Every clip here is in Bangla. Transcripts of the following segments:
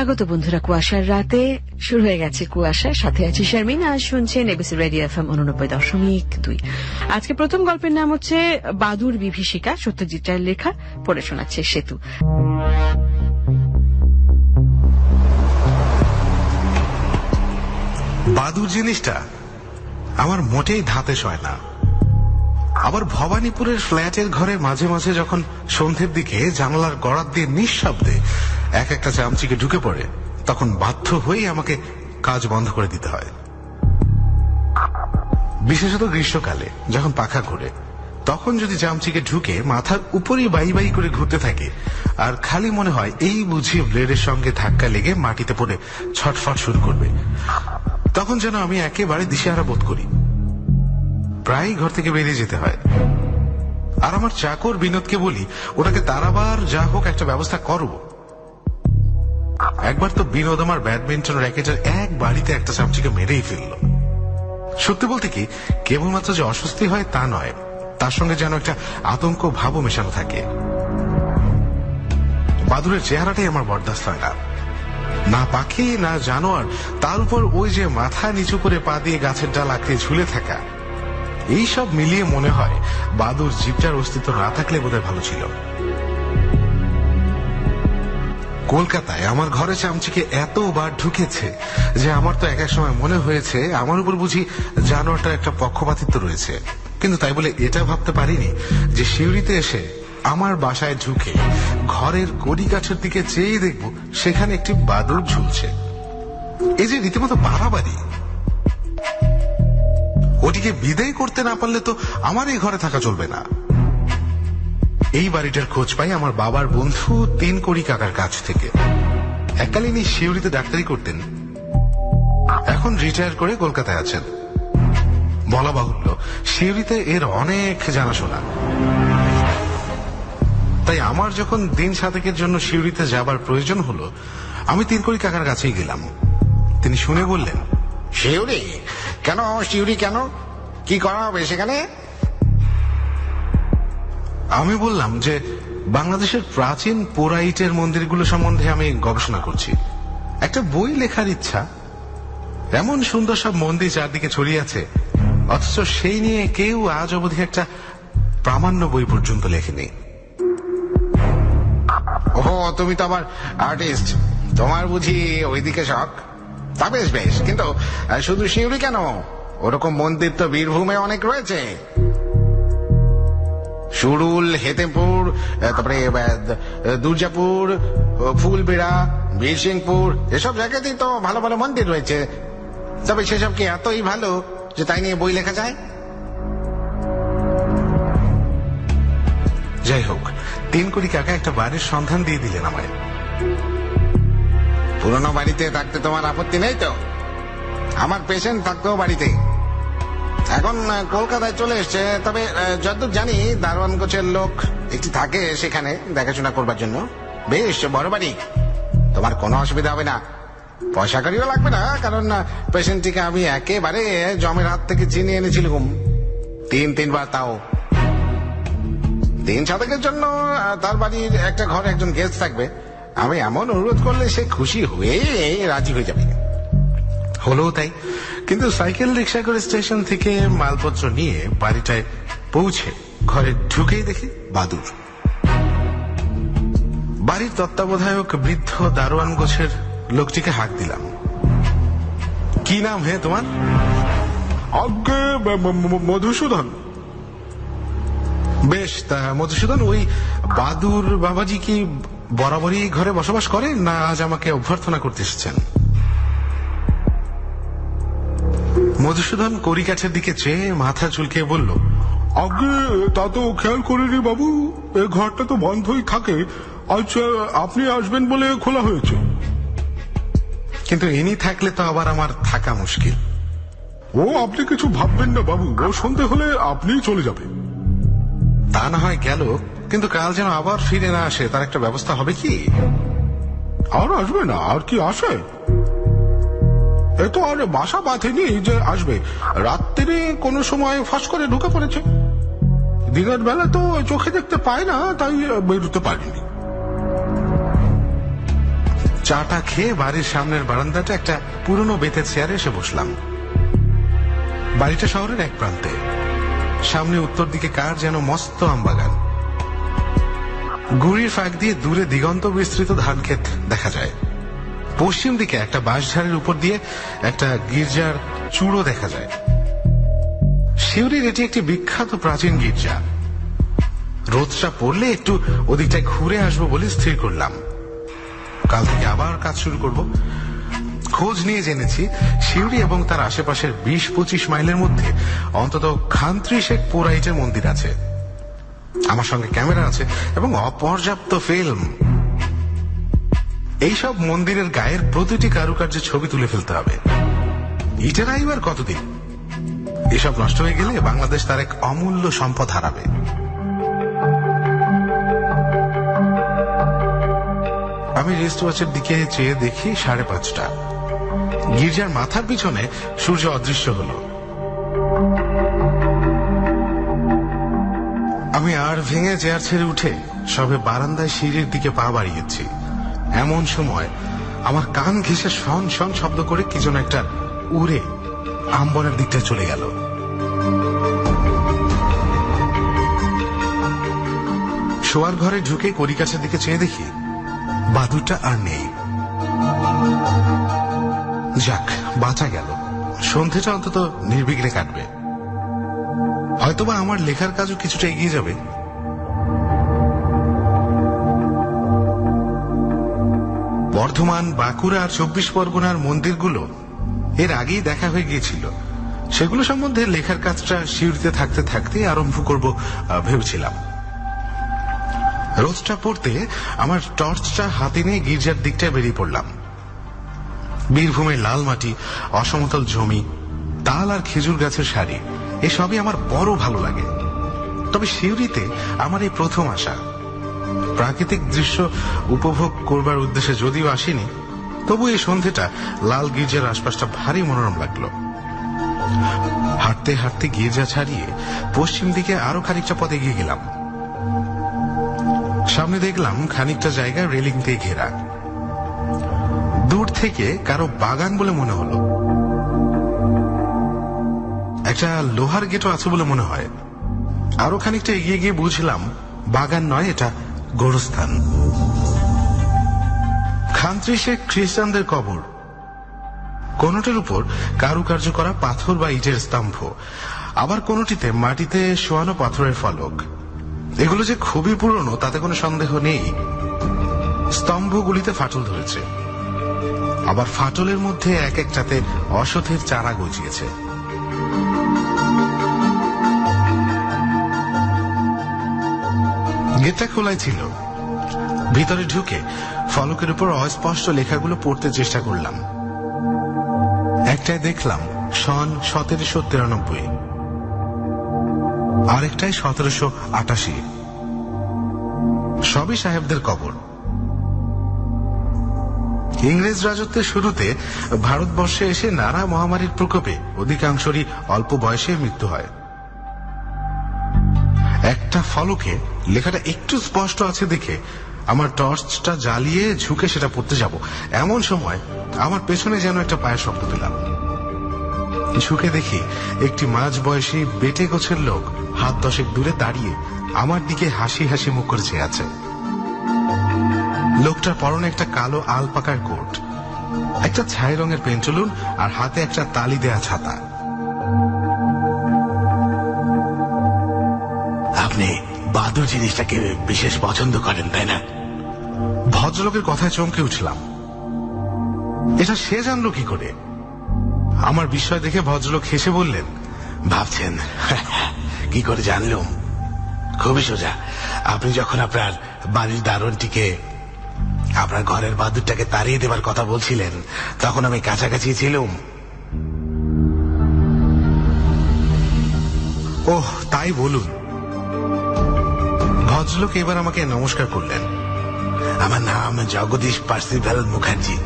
স্বাগত বন্ধুরা, কুয়াশার রাতে শুরু হয়ে গেছে কুয়াশার সাথে আছি শারমিন। আজ শুনছেন এবিসি রেডিও FM 89.2। আজকে প্রথম গল্পের নাম হচ্ছে বাদুর বিভীষিকা, সত্যজিৎ রায়ের লেখা। পড়ে শোনাচ্ছে সেতু। বাদুর জিনিসটা আমার মোটেই ধাতে সয় না। আবার ভবানীপুরের ফ্ল্যাটের ঘরে মাঝে মাঝে যখন সন্ধ্যের দিকে জানালার গড়াত দিয়ে নিঃশব্দে এক একটা চামচিকে ঢুকে পড়ে, তখন বাধ্য হয়েই আমাকে কাজ বন্ধ করে দিতে হয়। বিশেষত গ্রীষ্মকালে যখন পাখা ঘুরে, তখন যদি চামচিকে ঢুকে মাথার উপরেই বাই বাই করে ঘুরতে থাকে, আর খালি মনে হয় এই বুঝি ব্লেডের সঙ্গে ধাক্কা লেগে মাটিতে পড়ে ছটফট শুরু করবে, তখন যেন আমি একেবারে দিশেহারা বোধ করি। প্রায়ই ঘর থেকে বেরিয়ে যেতে হয়। আর আমার চাকর বিনোদকে বলি, ওটাকে তারাবার যা হোক একটা ব্যবস্থা করো। একবার তো বিনোদ আমার ব্যাডমিন্টন র্যাকেটের এক বাড়িতে একটা চামচিকে মেরেই ফেলল। সত্যি বলতে কি, কেবলমাত্র যে অস্বস্তি হয় তা নয়, তার সঙ্গে যেন একটা আতঙ্ক ভাবও মেশানো থাকে। বাদুরের চেহারাটাই আমার বরদাস্ত হয় না। না পাখি না জানোয়ার, তার উপর ওই যে মাথা নিচু করে পা দিয়ে গাছের ডাল আঁকড়ে ঝুলে থাকা, এই সব মিলিয়ে মনে হয় বাদুর জীবটার অস্তিত্ব না থাকলে বোধহয় ভালো ছিল। কলকাতায় আমার ঘরে চামচিকে এতবার ঢুকেছে যে আমার তো এক এক সময় মনে হয়েছে আমার উপর বুঝি জানোয়ারটার একটা পক্ষপাতিত্ব রয়েছে। কিন্তু তাই বলে এটা ভাবতে পারিনি যে শিউরিতে এসে আমার বাসায় ঢুকে ঘরের কড়ি গাছের দিকে চেয়ে দেখব সেখানে একটি বাদুর ঝুলছে। এই যে রীতিমতো বাড়াবাড়ি। ওটিকে বিদায় করতে না পারলে তো আমার এই ঘরে থাকা চলবে না। এই বাড়িটার খোঁজ পাই আমার বাবার বন্ধু তিনকড়ি কাকার কাছ থেকে। এককালীন এই শিউরিতে ডাক্তারি করতেন, এখন রিটায়ার করে কলকাতায় আছেন। বলা বাহুল্য, শিউরিতে এর অনেক জানাশোনা। তাই আমার যখন দিন সাতেকের জন্য শিউরিতে যাবার প্রয়োজন হলো, আমি তিনকড়ি কাকার কাছেই গেলাম। তিনি শুনে বললেন, শিউরি কেন? শিউরি কেন? কি করা হবে সেখানে? আমি বললাম যে বাংলাদেশের প্রাচীন পোরাইটের মন্দিরগুলো সম্বন্ধে আমি গবেষণা করছি। একটা বই লেখার ইচ্ছা। এমন সুন্দর সব মন্দির চারদিকে ছড়িয়ে আছে, অথচ সেই নিয়ে কেউ আজ অবধি একটা প্রামাণ্য বই পর্যন্ত লেখেনি। ওহো, তুমি তো আবার আর্টিস্ট, তোমার বুঝি ওইদিকে শখ? তা বেশ বেশ, কিন্তু শুধু শিউরি কেন? ওরকম মন্দির তো বীরভূমে অনেক রয়েছে। সুরুল, হেতেমপুর, তারপরে দুর্জাপুর, ফুলবেড়া, বীরসিংপুর, এসব জায়গাতেই তো ভালো ভালো মন্দির রয়েছে। তবে সেসব কি এতই ভালো যে তাই নিয়ে বই লেখা যায়? যাই হোক, তিনকড়ি কাকা একটা বাড়ির সন্ধান দিয়ে দিলেন আমায়। পুরনো বাড়িতে থাকতে তোমার আপত্তি নেই তো? আমার পেশেন্ট থাকতেও বাড়িতে। এখন কলকাতায় চলে এসছে, তবে যতদূর জানি দারোয়ান গোছের লোক একটি থাকে সেখানে দেখাশোনা করবার জন্য। বেশ বড় বাড়ি, তোমার কোনো অসুবিধা হবে না। পয়সা কড়িও লাগবে না, কারণ পেশেন্টটিকে আমি একেবারে জমের হাত থেকে চিনিয়ে এনেছিলাম তিনবার। তাও দিন সাতেকের জন্য তার বাড়ির একটা ঘরে একজন গেস্ট থাকবে। আমি এমন অনুরোধ করলে সে খুশি হয়ে রাজি হয়ে যাবে। হলো তাই। কিন্তু সাইকেল রিক্সা করে স্টেশন থেকে মালপত্র নিয়ে বাড়িটায় পৌঁছে ঘরে ঢুকেই দেখি বাদুর। বাড়ির তত্ত্বাবধায়ক বৃদ্ধ দারোয়ান গোছের লোকটিকে হাঁক দিলাম। কি নাম হে তোমার? আজ্ঞে মধুসূদন। বেশ, তা মধুসূদন, ওই বাদুর বাবাজি কি বরাবরই ঘরে বসবাস করেন, না আজ আমাকে অভ্যর্থনা করতে এসেছেন? মধুসূদন কড়িকাঠের দিকে চেয়ে মাথা চুলকে বলল, আজ্ঞে তা তো খেয়াল করিনি বাবু, এ ঘরটা তো বন্ধই থাকে। আজ আপনি আসবেন বলে খোলা হয়েছে। কিন্তু ইনি থাকলে তো আবার আমার থাকা মুশকিল। ও আপনি কিছু ভাববেন না বাবু, ও সন্ধে হলে আপনিই চলে যাবে। তা না হয় গেল, কিন্তু কাল যেন আবার ফিরে না আসে তার একটা ব্যবস্থা হবে কি? আর আসবে না? আর কি আসে? এ তো আর বাসা বাঁধেনি যে আসবে। রাত্রিরে কোনো সময় ফাঁস করে ঢুকে পড়েছে। দিনের বেলা তো চোখে দেখতে পায় না, তাই বেরোতে পারিনি। চাটা খেয়ে বাড়ির সামনের বারান্দাটা একটা পুরনো বেতের চেয়ারে এসে বসলাম। বাড়িটা শহরের এক প্রান্তে, সামনে উত্তর দিকে কার যেন মস্ত আমবাগান। গুড়ির ফাঁক দিয়ে দূরে দিগন্ত বিস্তৃত ধান ক্ষেত দেখা যায়। পশ্চিম দিকে একটা বাঁশঝাড়ের উপর দিয়ে একটা গির্জার চূড়ো দেখা যায়। সিউড়ির এটি একটি বিখ্যাত প্রাচীন গির্জা। রোদটা পড়লে একটু ওদিকটায় ঘুরে আসবো বলে স্থির করলাম। কাল থেকে আবার কাজ শুরু করব। খোঁজ নিয়ে জেনেছি সিউড়ি এবং তার আশেপাশের 20-25 মাইলের মধ্যে অন্তত খান্ত্রিশেক পোরাইটের মন্দির আছে। আমার সঙ্গে ক্যামেরা আছে এবং অপর্যাপ্ত ফিল্ম। এইসব মন্দিরের গায়ের প্রতিটি কারুকার্যের ছবি তুলে ফেলতে হবে। ইটের আইবার কতদিন? এসব নষ্ট হয়ে গেলে বাংলাদেশ তার এক অমূল্য সম্পদ হারাবে। আমি রিস্ট ওয়াচের দিকে চেয়ে দেখি 5:30। গির্জার মাথার পিছনে সূর্য অদৃশ্য হলো। আমি আর ভেঙে চেয়ার ছেড়ে উঠে সবে বারান্দায় সিঁড়ির দিকে পা বাড়িয়েছি, এমন সময় আমার কান ঘেঁষে শন শন শব্দ করে কি যেন একটা উড়ে আমবনের দিকটা চলে গেল। শোয়ার ঘরে ঢুকে কড়িকাছের দিকে চেয়ে দেখি বাদুরটা আর নেই। যাক, বাঁচা গেল। সন্ধেটা অন্তত নির্বিঘ্নে কাটবে। হয়তোবা আমার লেখার কাজও কিছুটা এগিয়ে যাবে। বর্ধমান, বাঁকুড়া আর 24 পরগনার মন্দিরগুলো এর আগেই দেখা হয়ে গিয়েছিল। সেগুলো সম্বন্ধে লেখার কাজটা সিউড়িতে থাকতে থাকতে আরম্ভ করব ভেবেছিলাম। রোদটা পড়তে আমার টর্চটা হাতে নিয়ে গির্জার দিকটায় বেরিয়ে পড়লাম। বীরভূমের লাল মাটি, অসমতল জমি, তাল আর খেজুর গাছের সারি, এসবই আমার বড় ভালো লাগে। তবে সিউড়িতে আমার এই প্রথম আসা। প্রাকৃতিক দৃশ্য উপভোগ করবার উদ্দেশ্যে যদিও আসিনি, তবু এই সন্ধেটা লাল গির্জার আশপাশটা ভারী মনোরম লাগলো। হাঁটতে হাঁটতে গির্জা ছাড়িয়ে পশ্চিম দিকে আরো খানিকটা পথে এগিয়ে গেলাম। সামনে দেখলাম খানিকটা জায়গা রেলিং দিয়ে ঘেরা। দূর থেকে কারো বাগান বলে মনে হলো। একটা লোহার গেটও আছে বলে মনে হয়। আরো খানিকটা এগিয়ে গিয়ে বুঝলাম বাগান নয়, এটা গোরস্থান। খান্ত্রিশেক খ্রিস্টানদের কবর। কোনটার উপর কারুকার্য করা পাথর বা ইটের স্তম্ভ, আবার কোনটিতে মাটিতে শোয়ানো পাথরের ফলক। এগুলো যে খুবই পুরনো তাতে কোনো সন্দেহ নেই। স্তম্ভগুলিতে ফাটল ধরেছে, আবার ফাটলের মধ্যে এক একটাতে অশ্বথের চারা গজিয়েছে। গেটটা খোলাই ছিল। ভিতরে ঢুকে ফলকের উপর অস্পষ্ট লেখাগুলো পড়তে চেষ্টা করলাম। একটায় দেখলাম সন 1793, আরেকটায় 1788। সবই সাহেবদের কবর। ইংরেজ রাজত্বের শুরুতে ভারতবর্ষে এসে নানা মহামারীর প্রকোপে অধিকাংশরই অল্প বয়সে মৃত্যু হয়। একটা ফলকে লেখাটা একটু স্পষ্ট আছে দেখে আমার টর্চটা জ্বালিয়ে ঝুঁকে সেটা পড়তে যাব, এমন সময় আমার পেছনে যেন একটা পায়ের শব্দ পেলাম। ঝুঁকে দেখি একটি মাঝ বয়সী বেটে গোছের লোক 10 হাত দূরে দাঁড়িয়ে আমার দিকে হাসি হাসি মুখ করে চেয়ে আছে। লোকটার পরনে একটা কালো আলপাকার কোট, একটা ছাই রঙের পেন্টুলুন আর হাতে একটা তালি দেয়া ছাতা। আপনি বাদুর জিনিসটাকে বিশেষ পছন্দ করেন, তাই না? ভদ্রলোকের কথায় চমকে উঠলাম। এটা সে জানলো কি করে? আমার বিস্ময় দেখে ভদ্রলোক হেসে বললেন, ভাবছেন কি করে জানলুম? খুবই সোজা। আপনি যখন আপনার বাড়ির দারোয়ানটিকে আপনার ঘরের বাদুরটাকে তাড়িয়ে দেবার কথা বলছিলেন, তখন আমি কাছাকাছি ছিলাম। ওহ, তাই বলুন। ভদ্রলোক এবার আমাকে নমস্কার করলেন। আমার নাম জগদীশ পার্সিভাল মুখার্জি।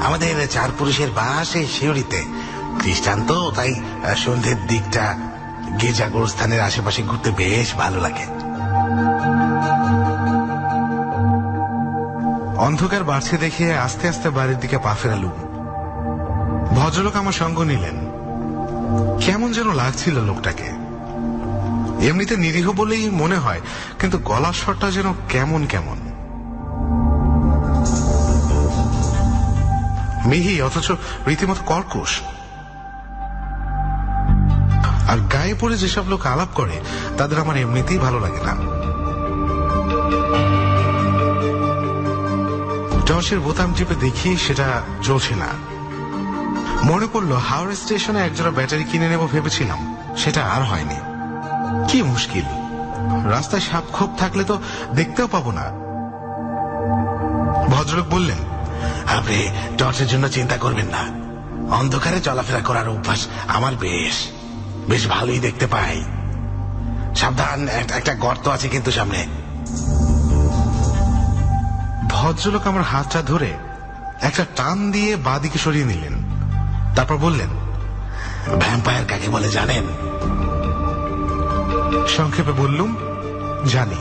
আমাদের 4 পুরুষের বাস এই সিউড়িতে। খ্রিস্টান তো, তাই সন্ধ্যের দিকটা গির্জা গোরস্থানের আশেপাশে ঘুরতে বেশ ভালো লাগে। অন্ধকার বাড়ছে দেখে আস্তে আস্তে বাড়ির দিকে পা ফেরালুম। ভদ্রলোক আমার সঙ্গ নিলেন। কেমন যেন লাগছিল লোকটাকে। এমনিতে নিরীহ বলেই মনে হয়, কিন্তু গলার স্বরটা যেন কেমন কেমন মিহি, অথচ রীতিমতো কর্কশ। আর গায়ে পড়ে যেসব লোক আলাপ করে তাদের আমার এমনিতেই ভালো লাগে না। টর্চের বোতাম টিপে দেখি সেটা জ্বলছে না। মনে পড়লো হাওড়া স্টেশনে একজোড়া ব্যাটারি কিনে নেব ভেবেছিলাম, সেটা আর হয়নি। কি মুশকিল, রাস্তায় সাপ খোপ থাকলে তো দেখতেও পাবো না। ভদ্রলোক বললেন, আপনি টর্চের জন্য চিন্তা করবেন না, অন্ধকারে চলাফেরা করার অভ্যাস আমার বেশ বেশ ভালোই দেখতে পাই। সাবধান, একটা গর্ত আছে কিন্তু সামনে। ভদ্রলোক আমার হাতটা ধরে একটা টান দিয়ে বাঁদিকে সরিয়ে নিলেন। তারপর বললেন, ভ্যাম্পায়ার কাকে বলে জানেন? সংক্ষেপে বললুম, জানি।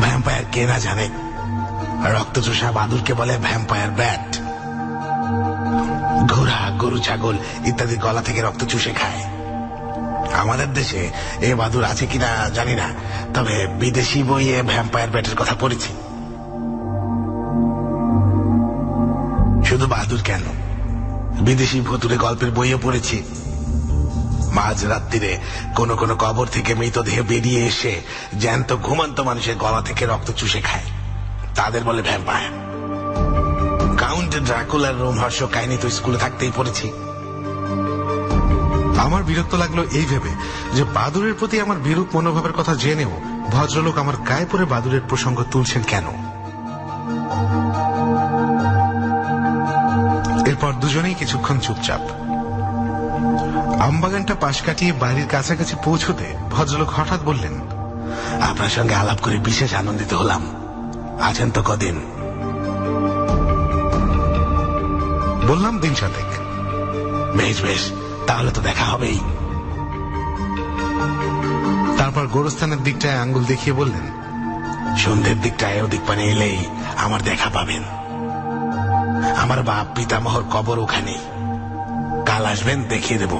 ভ্যাম্পায়ার কে না জানে? রক্তচোষা বাদুরকে বলে ভ্যাম্পায়ার ব্যাট। ঘোড়া, গরু, ছাগল ইত্যাদি গলা থেকে রক্ত চুষে খায়। আমাদের দেশে এ বাদুর আছে কিনা জানি না, তবে বিদেশি বইয়ে ভ্যাম্পায়ার ব্যাটের কথা পড়েছি। শুধু বাদুর কেন, বিদেশি ভুতুরে গল্পের বইও পড়েছি। মাঝ রাত্রিরে কোন কোন কবর থেকে মৃতদেহ বেরিয়ে এসে জ্যান্ত ঘুমন্ত মানুষের গলা থেকে রক্ত চুষে খায়, তাদের বলে ভ্যাম্পায়ার। কাউন্ট ড্রাকুলার রোমহর্ষক কাহিনী তো স্কুলে থাকতেই পড়েছি। আমার বিরক্ত লাগলো এই ভেবে যে বাদুরের প্রতি আমার বিরূপ মনোভাবের কথা জেনেও ভদ্রলোক আমার গায়ে পড়ে বাদুরের প্রসঙ্গ তুলছেন কেন। এরপর দুজনেই কিছুক্ষণ চুপচাপ। আমবাগানটা পাশ কাটিয়ে বাড়ির কাছাকাছি পৌঁছতে ভদ্রলোক হঠাৎ বললেন, আপনার সঙ্গে আলাপ করে বিশেষ আনন্দিত হলাম। আছেন তো কদিন? বললাম, দিন সাতেক। বেশ বেশ, তাহলে তো দেখা হবেই। তারপর গোরস্থানের দিকটায় আঙ্গুল দেখিয়ে বললেন, সন্ধ্যের দিকটায় ওদিক পানে এলেই আমার দেখা পাবেন। আমার বাপ পিতামহর কবর ওখানে, কাল আসবেন, দেখিয়ে দেব।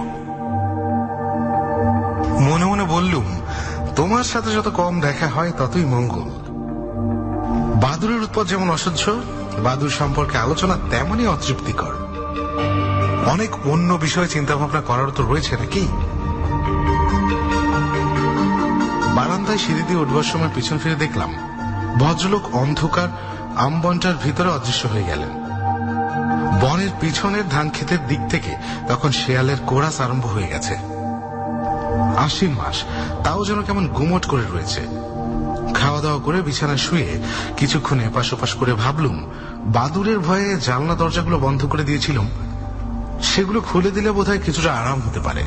মনে মনে বললুম, তোমার সাথে যত কম দেখা হয় ততই মঙ্গল। বাদুরের উৎপদ যেমন অসহ্য, বাদুর সম্পর্কে আলোচনা তেমনই অতৃপ্তিকর। অনেক অন্য বিষয়ে চিন্তা ভাবনা করার তো রয়েছে নাকি। বারান্দায় সিঁড়ি দিয়ে উঠবার সময় পিছন ফিরে দেখলাম ভদ্রলোক অন্ধকার আমবনটার ভিতরে অদৃশ্য হয়ে গেলেন। বনের পিছনের ধান ক্ষেতের দিক থেকে তখন শেয়ালের কোরাস আরম্ভ হয়ে গেছে। আশ্বিন মাস, তাও যেন কেমন গুমট করে রয়েছে। খাওয়া দাওয়া করে বিছানায় শুয়ে কিছুক্ষণ এপাশ ওপাশ করে ভাবলুম, বাদুরের ভয়ে জানলা দরজাগুলো বন্ধ করে দিয়েছিলাম, সেগুলো খুলে দিলে বোধহয় কিছুটা আরাম হতে পারে।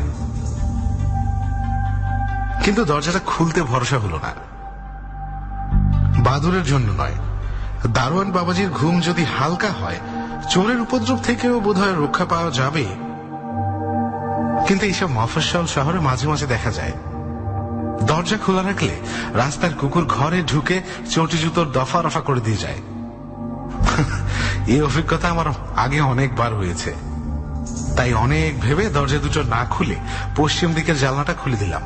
কিন্তু দরজাটা খুলতে ভরসা হলো না। বাদুরের জন্য নয়, দারোয়ান বাবাজির ঘুম যদি হালকা হয় চোরের উপদ্রব থেকেও বোধহয় রক্ষা পাওয়া যাবে। কিন্তু এইসব মফস্বল শহরে মাঝে মাঝে দেখা যায় দরজা খোলা রাখলে রাস্তার কুকুর ঘরে ঢুকে চটি জুতোর দফা রফা করে দিয়ে যায়। এই অভিজ্ঞতা আমার আগে অনেকবার হয়েছে। তাই অনেক ভেবে দরজা দুটো না খুলে পশ্চিম দিকের জানলাটা খুলে দিলাম।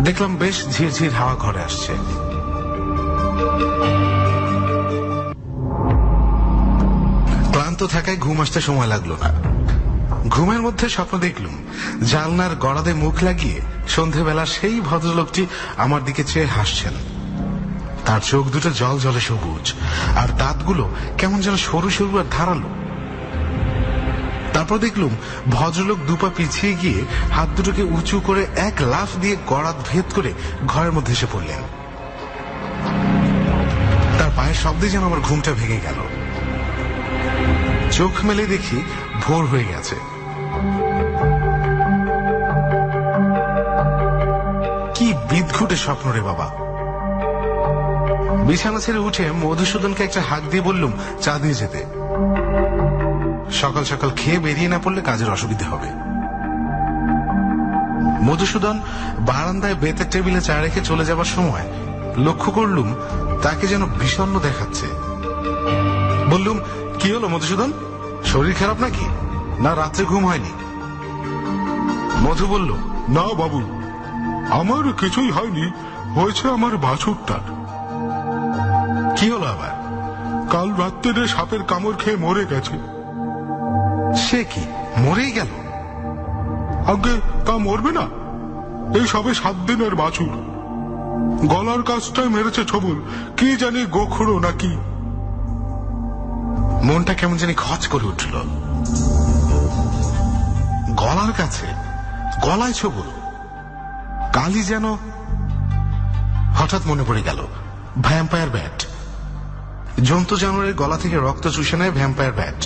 দেখলাম বেশ ঝিরঝির হাওয়া ঘরে আসছে। ক্লান্ত থাকায় ঘুম আসতে সময় লাগলো না। ঘুমের মধ্যে স্বপ্ন দেখলুম জানলার গড়াদে মুখ লাগিয়ে সন্ধেবেলা সেই ভদ্রলোকটি আমার দিকে চেয়ে হাসছেন। তার চোখ দুটো জল জলে সবুজ, আর দাঁতগুলো কেমন যেন সরু সরু আর ধারালো। তারপর দেখলুম ভদ্রলোক দুপা পিছিয়ে গিয়ে হাত দুটোকে উঁচু করে এক লাফ দিয়ে গড়াত ভেদ করে ঘরের মধ্যে এসে পড়লেন। তার পায়ের শব্দে যেন আমার ঘুমটা ভেঙে গেল। চোখ মেলে দেখি ভোর হয়ে গেছে। কি বিদঘুটে স্বপ্ন রে বাবা। বিছানা ছেড়ে উঠে মধুসূদনকে একটা হাঁক দিয়ে বললুম চা দিয়ে যেতে। সকাল সকাল খেয়ে বেরিয়ে না পড়লে কাজের অসুবিধে হবে। মধুসূদন বারান্দায় বেতের টেবিলে চা রেখে চলে যাবার সময় লক্ষ্য করলুম তাকে যেন বিষণ্ণ দেখাচ্ছে। বললুম, কি হলো মধুসূদন, শরীর খারাপ নাকি, না রাত্রে ঘুম হয়নি? মধু বলল, না বাবু, আমার কিছুই হয়নি, হয়েছে আমার বাছুরটার। কি হলো আবার? কাল রাত্রে সাপের কামড় খেয়ে মরে গেছে। সে কি, মরেই গেল? আগে তা মরবে না, এই সবে 7 দিনের বাছুর। গলার কাছটায় মেরেছে ছবল, কি জানি গোখরো নাকি। মনটা কেমন জানি খচ করে উঠল। গলার কাছে, গলায় ছবল, কালি যেন। হঠাৎ মনে পড়ে গেল ভ্যাম্পায়ার ব্যাট। জন্তু জানোয়ারের গলা থেকে রক্ত চুষে নেয় ভ্যাম্পায়ার ব্যাট।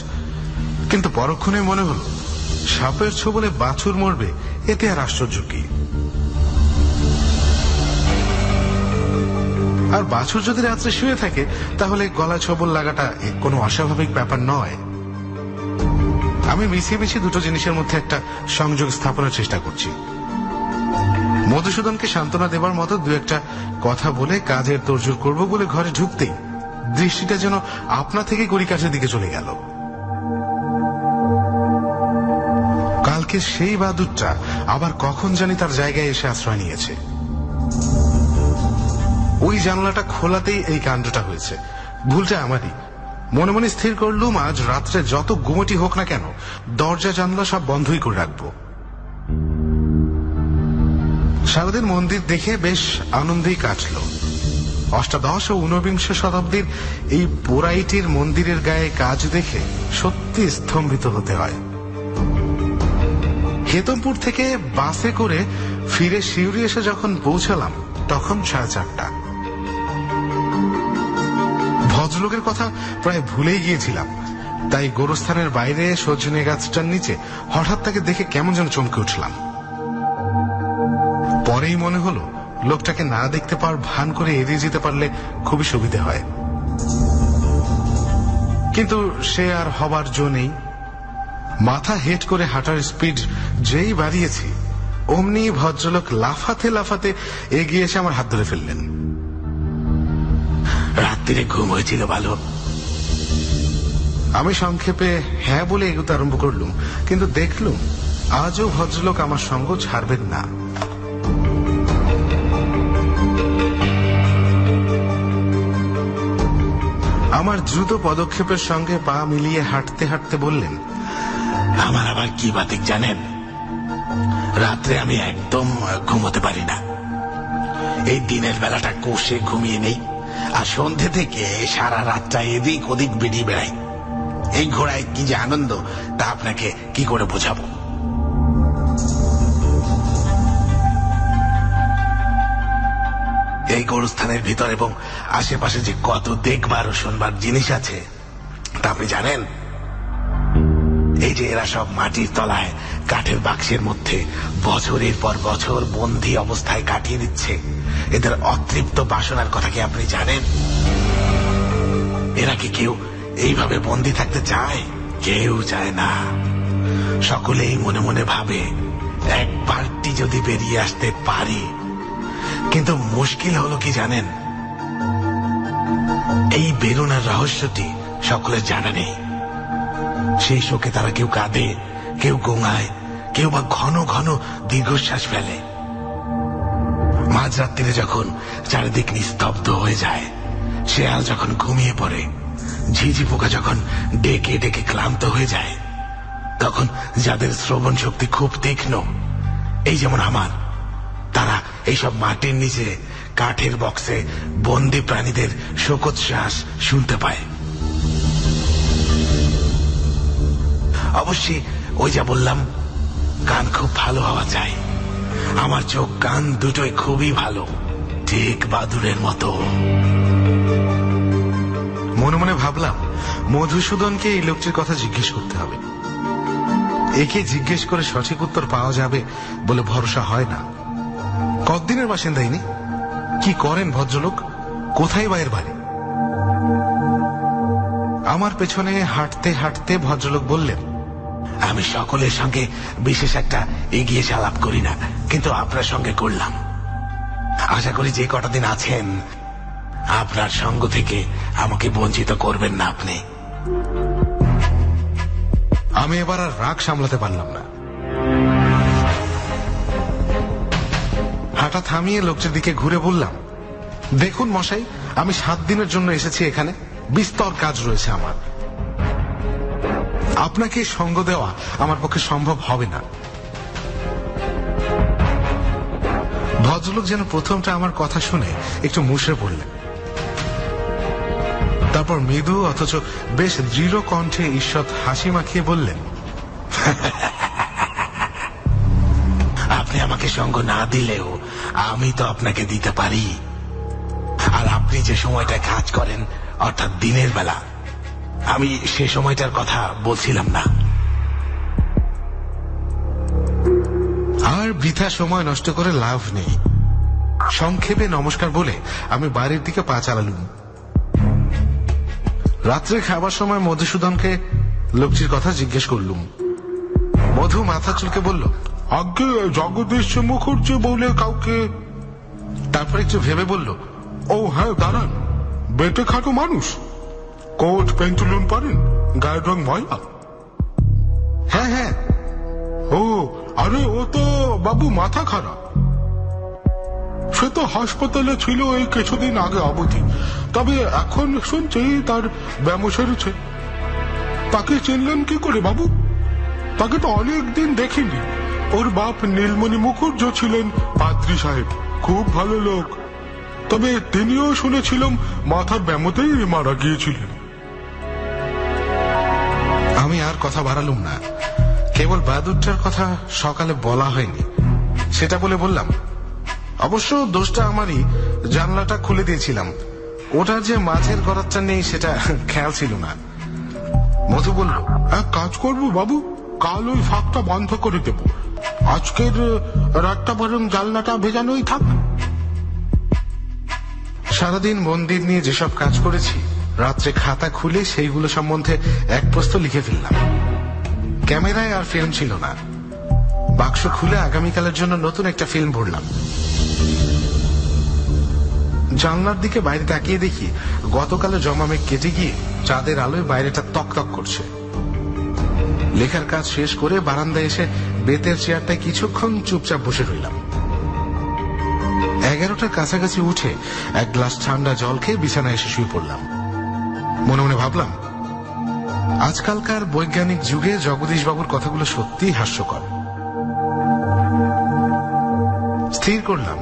কিন্তু পরক্ষণে মনে হলো সাপের ছোবলে বাছুর মরবে, এতে আর আশ্চর্য কি? আর বাছুর যদি রাত্রে শুয়ে থাকে তাহলে গলায় ছবল লাগাটা কোনো অস্বাভাবিক ব্যাপার নয়। আমি মিশিয়ে মিশিয়ে দুটো জিনিসের মধ্যে একটা সংযোগ স্থাপনের চেষ্টা করছি। মধুসূদনকে সান্ত্বনা দেবার মতো দু একটা কথা বলে কাজের তোড়জোড় করব বলে ঘরে ঢুকতেই দৃষ্টিটা যেন আপনা থেকে কড়িকাঠের দিকে চলে গেল। কালকে সেই বাদুরটা আবার কখন জানি তার জায়গায় এসে আশ্রয় নিয়েছে। ওই জানলাটা খোলাতেই এই কাণ্ডটা হয়েছে। ভুলটা আমারই। মনে মনে স্থির করলুম আজ রাত্রে যত গুমটি হোক না কেন দরজা জানলা সব বন্ধই করে রাখবো। সারাদিন মন্দির দেখে বেশ আনন্দেই কাটল। অষ্টাদশ ও ঊনবিংশ শতাব্দীর এই পোড়াইটির মন্দিরের গায়ে কাজ দেখে সত্যি স্তম্ভিত হতে হয়। হেতমপুর থেকে বাসে করে ফিরে শিউরি এসে যখন পৌঁছালাম তখন 4:30। ভদ্রলোকের কথা প্রায় ভুলেই গিয়েছিলাম, তাই গোরস্থানের বাইরে সজনে গাছটার নিচে হঠাৎ তাকে দেখে কেমন যেন চমকে উঠলাম। পরেই মনে হলো লোকটাকে না দেখতে পাওয়ার ভান করে এড়িয়ে যেতে পারলে খুবই সুবিধে হয়। কিন্তু সে আর হবার জো নেই। মাথা হেট করে হাঁটার স্পিড যেই বাড়িয়েছি অমনি ভদ্রলোক লাফাতে লাফাতে এগিয়ে এসে আমার হাত ধরে ফেললেন। রাত্রিরে ঘুম হয়েছিল ভালো? আমি সংক্ষেপে হ্যাঁ বলে এগোতে আরম্ভ করলুম, কিন্তু দেখলুম আজও ভদ্রলোক আমার সঙ্গ ছাড়বেন না। আমার দ্রুত পদক্ষেপের সঙ্গে পা মিলিয়ে হাঁটতে হাঁটতে বললেন, আমার আবার কি বাতিক জানেন, রাত্রে আমি একদম ঘুমোতে পারি না। এই দিনের বেলাটা কোষে ঘুমিয়ে নেই, আর সন্ধে থেকে সারা রাতটা এদিক ওদিক বেরিয়ে বেড়াই। এই ঘোড়ায় কি যে আনন্দ তা আপনাকে কি করে বোঝাবো। এই গোরস্থানের ভিতর এবং আশেপাশে যে কত দেখবার ও শুনবার জিনিস আছে তা আপনি জানেন? এই যে এরা সব মাটির তলায় কাঠের বাক্সের মধ্যে বছরের পর বছর বন্দী অবস্থায় কাটিয়ে দিচ্ছে, এদের অতৃপ্ত বাসনার কথা কি আপনি জানেন? এরা কি কেউ এইভাবে বন্দী থাকতে চায়? কেউ চায় না। সকলেই মনে মনে ভাবে একবারটি যদি বেরিয়ে আসতে পারি। কিন্তু মুশকিল হলো কি জানেন, এই বেরোনার রহস্যটি সকলের জানা নেই। সেই শোকে তারা কেউ কাঁদে, কেউ গোঙায়, কেউ বা ঘন ঘন দীর্ঘশ্বাস ফেলে। মাঝরাত্রিরে যখন চারিদিক নিস্তব্ধ হয়ে যায়, শেয়াল যখন ঘুমিয়ে পড়ে, ঝিঝি পোকা যখন ডেকে ডেকে ক্লান্ত হয়ে যায়, তখন যাদের শ্রবণ শক্তি খুব তীক্ষ্ণ, এই যেমন আমার, তারা এইসব মাটির নিচে কাঠের বক্সে বন্দী প্রাণীদের শোকোচ্ছ্বাস শুনতে পায়। অবশ্যই ওই যা বললাম, কান খুব ভালো হওয়া চাই। আমার চোখ কান দুটোই খুবই ভালো, ঠিক বাদুরের মতো। মনে মনে ভাবলাম মধুসূদনকে এই লোকটির কথা জিজ্ঞেস করতে হবে। একে জিজ্ঞেস করে সঠিক উত্তর পাওয়া যাবে বলে ভরসা হয় না। কতদিনের বাসিন্দা ইনি? কি করেন ভদ্রলোক? কোথায় বা এর বাড়ি? আমার পেছনে হাঁটতে হাঁটতে ভদ্রলোক বললেন, আমি সকলের সঙ্গে বিশেষ একটা এগিয়ে আলাপ করি না, কিন্তু আপনার সঙ্গে করলাম। আশা করি যে কটা দিন আছেন আপনার সঙ্গ থেকে আমাকে বঞ্চিত করবেন না আপনি। আমি এবার আর রাগ সামলাতে পারলাম না। হাঁটা থামিয়ে লোকটির দিকে ঘুরে বললাম, দেখুন মশাই, আমি 7 দিনের জন্য এসেছি এখানে, বিস্তর কাজ রয়েছে আমার। আপনাকে সঙ্গ দেওয়া আমার পক্ষে সম্ভব হবে না। ভদ্রলোক যেন প্রথমটা আমার কথা শুনে একটু মুষড়ে পড়লেন, তারপর মৃদু অথচ বেশ দৃঢ় কণ্ঠে ঈষৎ হাসি মাখিয়ে বললেন, আপনি আমাকে সঙ্গ না দিলেও আমি তো আপনাকে দিতে পারি। আর আপনি যে সময়টা কাজ করেন, অর্থাৎ দিনের বেলা, আমি সে সময়টার কথা বলছিলাম না। আর বৃথা সময় নষ্ট করে লাভ নেই। সংক্ষেপে নমস্কার বলে আমি বাড়ির দিকে পা চালালুম। রাত্রে খাবার সময় মধুসূদনকে লোকটির কথা জিজ্ঞেস করলুম। মধু মাথা চুলকে বলল, আগে জগদীশ মুখার্জি বলে কাউকে। তারপর একটু ভেবে বলল, ও হ্যাঁ, দাঁড়ান, বেটে খাটো মানুষ, কোট পেন্টুলুন পরেন, গায়ের রং ময়লা। হ্যাঁ হ্যাঁ। ও আরে, ও তো বাবু মাথা খারাপ। সে তো হাসপাতালে ছিল এই কিছুদিন আগে অবধি, তবে এখন শুনছি তার ব্যায়াম সেরেছে। তাকে চিনলেন কি করে বাবু? তাকে তো অনেকদিন দেখিনি। ওর বাপ নীলমণি মুখুর্জ ছিলেন পাদ্রী সাহেব, খুব ভালো লোক। তবে তিনিও শুনেছিলাম মাথার ব্যায়ামতেই মারা গিয়েছিলেন। আমি আর কথা বাড়ালুম না, কেবল বাদুরটার কথা সকালে বলা হয়নি সেটা বলে বললাম, অবশ্য দোষটা আমারই, জানলাটা খুলে দিয়েছিলাম। ওটার যে মাছের গড়াচ্ছা নেই সেটা খেয়াল ছিল না। মধু বলল, এক কাজ করবো বাবু, কাল ওই ফাঁকটা বন্ধ করে দেব। আজকের রাতটা বরং জানলাটা ভেজানোই থাক। সারাদিন মন্দির নিয়ে যেসব কাজ করেছি, রাত্রে খাতা খুলে সেইগুলো সম্বন্ধে এক প্রস্ত লিখে ফেললাম। ক্যামেরায় আর ফিল্ম ছিল না। বাক্স খুলে আগামীকালের জন্য নতুন একটা ফিল্ম ভরলাম। জানলার দিকে বাইরে তাকিয়ে দেখি গতকালে জমা মেঘ কেটে গিয়ে চাঁদের আলোয় বাইরেটা তকতক করছে। লেখার কাজ শেষ করে বারান্দায় এসে বেতের চেয়ারটায় কিছুক্ষণ চুপচাপ বসে রইলাম। 11টার কাছাকাছি উঠে এক গ্লাস ঠান্ডা জল খেয়ে বিছানায় এসে শুয়ে পড়লাম। মনে মনে ভাবলাম, আজকালকার বৈজ্ঞানিক যুগে জগদীশ বাবুর কথাগুলো সত্যিই হাস্যকর। স্থির করলাম,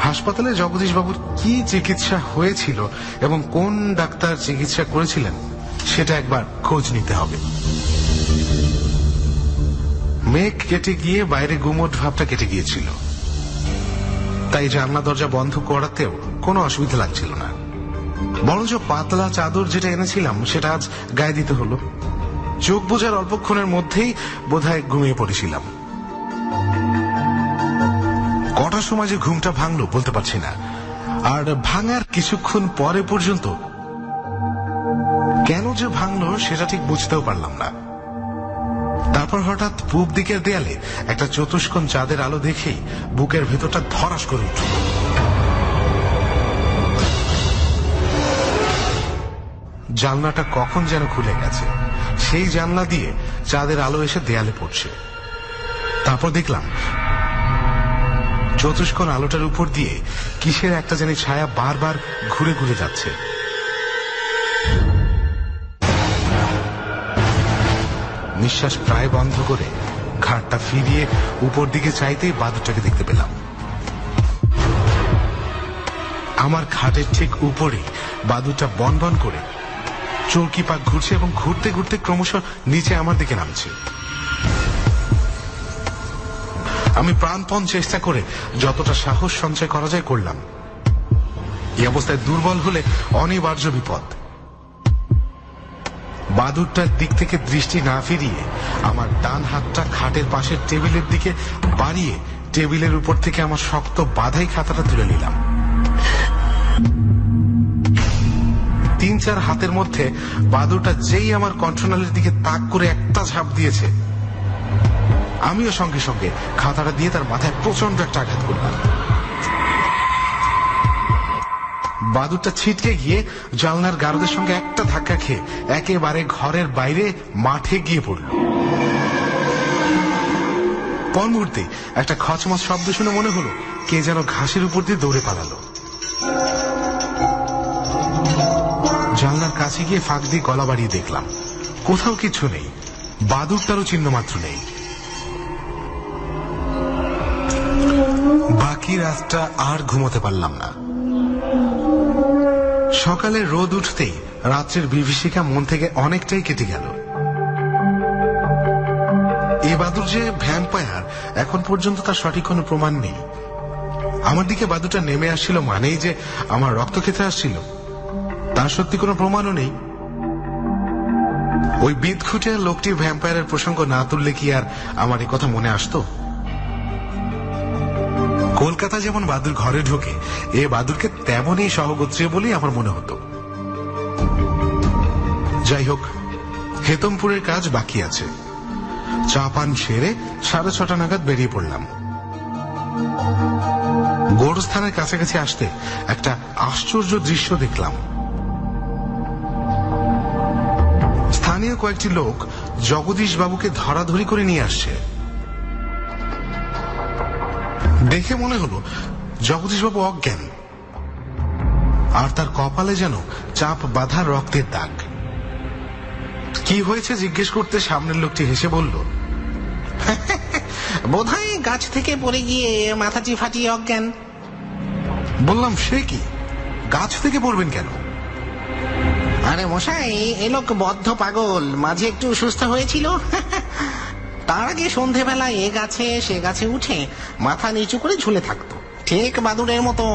হাসপাতালে জগদীশ বাবুর কি চিকিৎসা হয়েছিল এবং কোন ডাক্তার চিকিৎসা করেছিলেন সেটা একবার খোঁজ নিতে হবে। মেঘ কেটে গিয়ে বাইরে গুমোট ভাবটা কেটে গিয়েছিল, তাই জানলা দরজা বন্ধ করাতেও কোনো অসুবিধা লাগছিল না। বরঞ্চ পাতলা চাদর যেটা এনেছিলাম সেটা আজ গায়ে দিতে হলো। চোখ বোঝার অল্পক্ষণের মধ্যেই বোধহয় ঘুমিয়ে পড়েছিলাম। কটার সময় যে ঘুমটা ভাঙলো বলতে পারছি না, আর ভাঙার কিছুক্ষণ পরে পর্যন্ত কেন যে ভাঙলো সেটা ঠিক বুঝতেও পারলাম না। তারপর হঠাৎ পূব দিকের দেয়ালে একটা চতুষ্কোণ চাঁদের আলো দেখেই বুকের ভেতরটা ধরাস করে উঠল। জানলাটা কখন যেন খুলে গেছে, সেই জানলা দিয়ে চাঁদের আলো এসে দেয়ালে পড়ছে। তারপর দেখলাম চতুষ্কোণ আলোটার উপর দিয়ে কিসের একটা জানি ছায়া বারবার ঘুরে ঘুরে যাচ্ছে। নিঃশ্বাস প্রায় বন্ধ করে ঘাটটা ফিরিয়ে উপর দিকে চাইতেই বাদুরটাকে দেখতে পেলাম। আমার খাটের ঠিক উপরে বাদুরটা বনবন করে চৌকি পাক ঘুরছে এবং ঘুরতে ঘুরতে ক্রমশ নিচে আমার দিকে নামছে। আমি প্রাণপণ চেষ্টা করে যতটা সাহস সঞ্চয় করা যায় করলাম। এই অবস্থায় দুর্বল হলে অনিবার্য বিপদ। বাদুরটার দিক থেকে দৃষ্টি না ফিরিয়ে আমার ডান হাতটা খাটের পাশের টেবিলের দিকে বাড়িয়ে টেবিলের উপর থেকে আমার শক্ত বাঁধাই খাতাটা তুলে নিলাম। 3-4 হাতের মধ্যে বাদুরটা যেই আমার কণ্ঠনালীর দিকে তাক করে একটা ঝাঁপ দিয়েছে, আমিও সঙ্গে সঙ্গে খাতাটা দিয়ে তার মাথায় প্রচন্ড একটা আঘাত করলাম। বাদুরটা ছিটকে গিয়ে জানলার গারদের সঙ্গে একটা ধাক্কা খেয়ে একেবারে ঘরের বাইরে মাঠে গিয়ে পড়ল। পর মুহূর্তে একটা খচমচ শব্দ শুনে মনে হলো কে যেন ঘাসের উপর দিয়ে দৌড়ে পালালো। জানলার কাছে গিয়ে ফাঁক দিয়ে গলা বাড়িয়ে দেখলাম কোথাও কিছু নেই, বাদুরটারও চিহ্ন মাত্র নেই। বাকি রাতটা আর ঘুমোতে পারলাম না। সকালে রোদ উঠতেই রাত্রের বিভীষিকা মন থেকে অনেকটাই কেটে গেল। এ বাদুর যে ভ্যাম্পায়ার এখন পর্যন্ত তার সঠিক কোনো প্রমাণ নেই। আমার দিকে বাদুরটা নেমে আসছিল মানেই যে আমার রক্ত খেতে আসছিল, তার সত্যি কোনো প্রমাণও নেই। ওই বিদঘুটে লোকটির ভ্যাম্পায়ারের প্রসঙ্গ না তুললে কি আর আমার এই কথা মনে আসতো? কলকাতা যেমন বাদুর ঘরে ঢোকে, এ বাদুরকে তেমনই সহগোত্রীয় বলেই আমার মনে হতো। যাই হোক, হেতমপুরের কাজ বাকি আছে। চা পান সেরে 6:30 নাগাদ বেরিয়ে পড়লাম। গোরস্থানের কাছাকাছি আসতে একটা আশ্চর্য দৃশ্য দেখলাম। স্থানীয় কয়েকটি লোক জগদীশ বাবুকে ধরাধরি করে নিয়ে আসছে। দেখে মনে হলো জগদীশ বাবু অজ্ঞান, আর তার কপালে যেন চাপ বাঁধা রক্তের দাগ। কি হয়েছে জিজ্ঞেস করতে সামনের লোকটি হেসে বলল, বোধহয় গাছ থেকে পড়ে গিয়ে মাথাটি ফাটিয়ে অজ্ঞান। বললাম সে কি, গাছ থেকে পড়বেন কেন? আরে মশাই, এ লোক বদ্ধ পাগল, মাঝে একটু সুস্থ হয়েছিল। তার আগে সন্ধেবেলায় এ গাছে সে গাছে উঠে মাথা নিচু করে ঝুলে থাকতো, ঠিক বাদুড়ের মতো।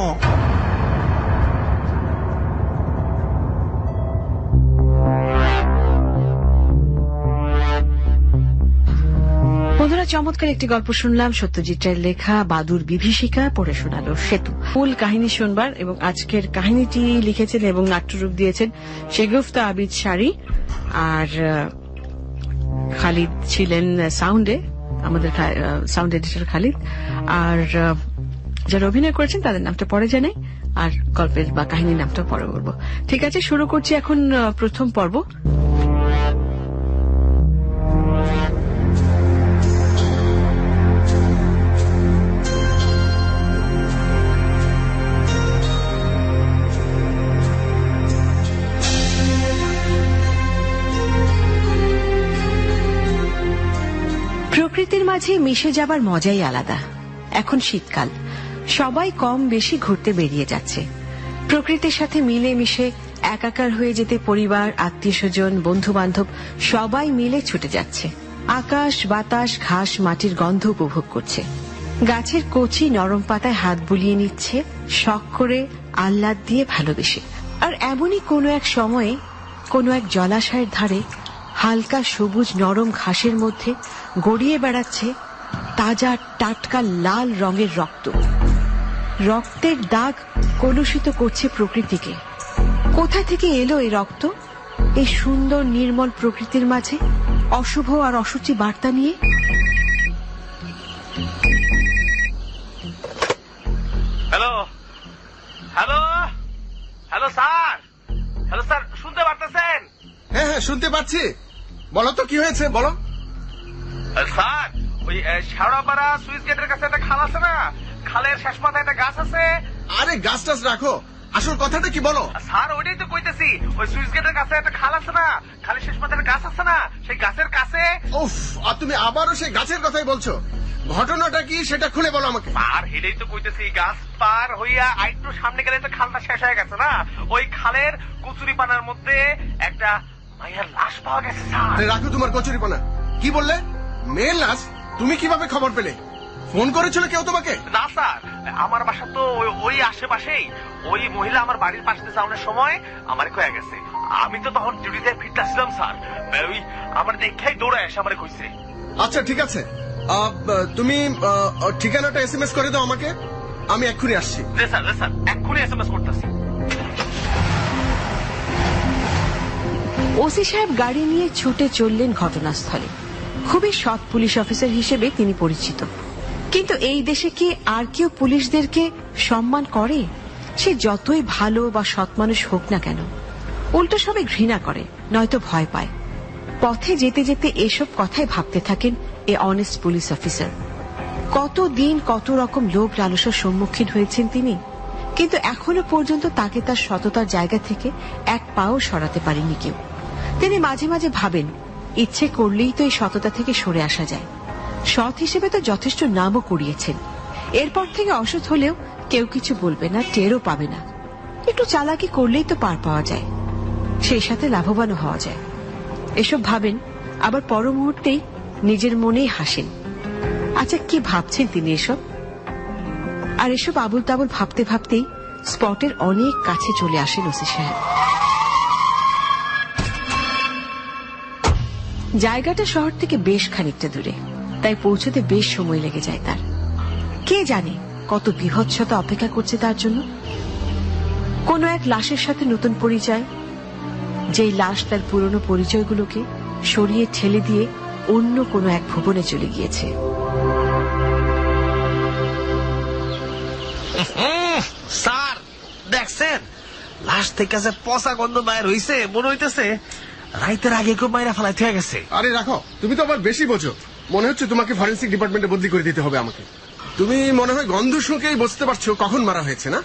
বন্ধুরা, চমৎকার একটি গল্প শুনলাম। সত্যজিৎ রায়ের লেখা বাদুর বিভীষিকা, পড়ে শোনালো সেতু। মূল কাহিনী শুনবার এবং আজকের কাহিনীটি লিখেছেন এবং নাট্যরূপ দিয়েছেন শেগুফতা আবিদ শাড়ি, আর খালিদ ছিলেন সাউন্ডে, আমাদের সাউন্ড এডিটর খালিদ। আর যারা অভিনয় করেছেন তাদের নামটা পরে জানাই, আর গল্পের বা কাহিনীর নামটা পরে বলবো। ঠিক আছে, শুরু করছি এখন প্রথম পর্ব। প্রকৃতির মাঝে মিশে যাবার মজাই আলাদা। এখন শীতকাল, সবাই কম বেশি ঘুরতে বেরিয়ে যাচ্ছে। প্রকৃতির সাথে মিলে মিশে একাকার হয়ে যেতে পরিবার, আত্মীয় স্বজন, বন্ধু বান্ধব সবাই মিলে ছুটে যাচ্ছে। আকাশ, বাতাস, ঘাস, মাটির গন্ধ উপভোগ করছে। গাছের কচি নরম পাতায় হাত বুলিয়ে নিচ্ছে, শখ করে, আহ্লাদ দিয়ে, ভালোবেসে। আর এমনই কোনো এক সময়ে কোনো এক জলাশয়ের ধারে হালকা সবুজ নরম ঘাসের মধ্যে গড়িয়ে বেড়াচ্ছে তাজা টাটকা লাল রঙের রক্ত। রক্তের দাগ কলুষিত করছে প্রকৃতিকে। কোথা থেকে এলো এই রক্ত এই সুন্দর নির্মল প্রকৃতির মাঝে, অশুভ আর অসুচি বার্তা নিয়ে? Hello hello hello sir, hello sir, শুনতে পারতেছেন? হ্যাঁ হ্যাঁ, শুনতে পাচ্ছি। বলো তো কি হয়েছে, বলো। স্যার, ওই শেওড়াপাড়া সুইচ গেটের কাছে একটা খাল আছে না, খালের শেষ মাথায় একটা গাছ আছে। আরে গাছ টাছ রাখো, আসল কথাটা কি বলো। স্যার, ওইটাই তো কইতেছি, ওই সুইচ গেটের কাছে একটা খাল আছে না, খালের শেষ মাথায় একটা গাছ আছে না, সেই গাছের কাছে। উফ, আর তুমি আবারও সেই গাছের কথাই বলছো। ঘটনাটা কি সেটা খুলে বলো আমাকে। আর হেলেই তো কইতেছি, গাছ পার হইয়া আরেকটু সামনে গেলে তো খালটা শেষ হয়ে গেছে না, ওই খালের কচুরি পানার মধ্যে একটা মায়ের লাশ পাওয়া গেছে স্যার। আরে রাখো তোমার কচুরিপানা। কি বললে? মেয়ের লাশ? তুমি কিভাবে খবর পেলে? ফোন করেছিল কেউ তোমাকে? না স্যার, আমার বাসা তো ওই আশেপাশেই। ওই মহিলা আমার বাড়ির পাশে যাওয়ার সময় আমার কয়ে গেছে। আমি তো তখন ডিউটিতে ফিরতেছিলাম স্যার, ওই আমার দেখাই দৌড়ায় এসে আমার কইছে। আচ্ছা ঠিক আছে, তুমি ঠিকানাটা SMS করে দাও আমাকে, আমি এক্ষুনি আসছি। স্যার এক্ষুনি SMS করতেছি। ওসি সাহেব গাড়ি নিয়ে ছুটে চললেন ঘটনাস্থলে। খুবই সৎ পুলিশ অফিসার হিসেবে তিনি পরিচিত। কিন্তু এই দেশে কি আর কেউ পুলিশদেরকে সম্মান করে? সে যতই ভালো বা সৎ মানুষ হোক না কেন, উল্টো সবাই ঘৃণা করে, নয়তো ভয় পায়। পথে যেতে যেতে এসব কথাই ভাবতে থাকেন এ অনেস্ট পুলিশ অফিসার। কতদিন কত রকম লোভ লালসার সম্মুখীন হয়েছেন তিনি, কিন্তু এখনো পর্যন্ত তাকে তার সততার জায়গা থেকে এক পাও সরাতে পারেনি কেউ। তিনি মাঝে মাঝে ভাবেন, ইচ্ছে করলেই তো এই সততা থেকে সরে আসা যায়। সৎ হিসেবে তো যথেষ্ট নামও কুড়িয়েছেন, এরপর থেকে অসৎ হলেও কেউ কিছু বলবে না, টেরও পাবে না। একটু চালাকি করলেই তো পার পাওয়া যায়, সেই সাথে লাভবানও হওয়া যায়। এসব ভাবেন, আবার পর মুহূর্তেই নিজের মনেই হাসেন। আচ্ছা, কি ভাবছেন তিনি এসব? আর এসব আবুল তাবুল ভাবতে ভাবতেই স্পটের অনেক কাছে চলে আসেন ওসি সাহেব। জায়গাটা শহর থেকে বেশ খানিকটা দূরে, তাই পৌঁছতে বেশ সময় লেগে যায় তার। কে জানে কত বিভৎসতা অপেক্ষা করছে তার জন্য। কোন এক লাশের সাথে নতুন পরিচয়, যেই লাশ তার পুরনো পরিচয়গুলোকে সরিয়ে ঠেলে দিয়ে অন্য কোনো এক ভুবনে চলে গিয়েছে। স্যার দেখছেন, লাশ থেকে যে পচা গন্ধ বাইর হইছে, মনে হইতেছে রাইতের আগে কেউ মাইরা ফেলাইতে হয়ে গেছে। আরে রাখো, তুমি তো আবার বেশি বোঝো। মনে হচ্ছে তোমাকে ফরেন্সিক ডিপার্টমেন্টে বদলি করে দিতে হবে আমাকে। তুমি মনে হয় গন্ধ শুঁকেই বুঝতে পারছো কখন মারা হয়েছে, না?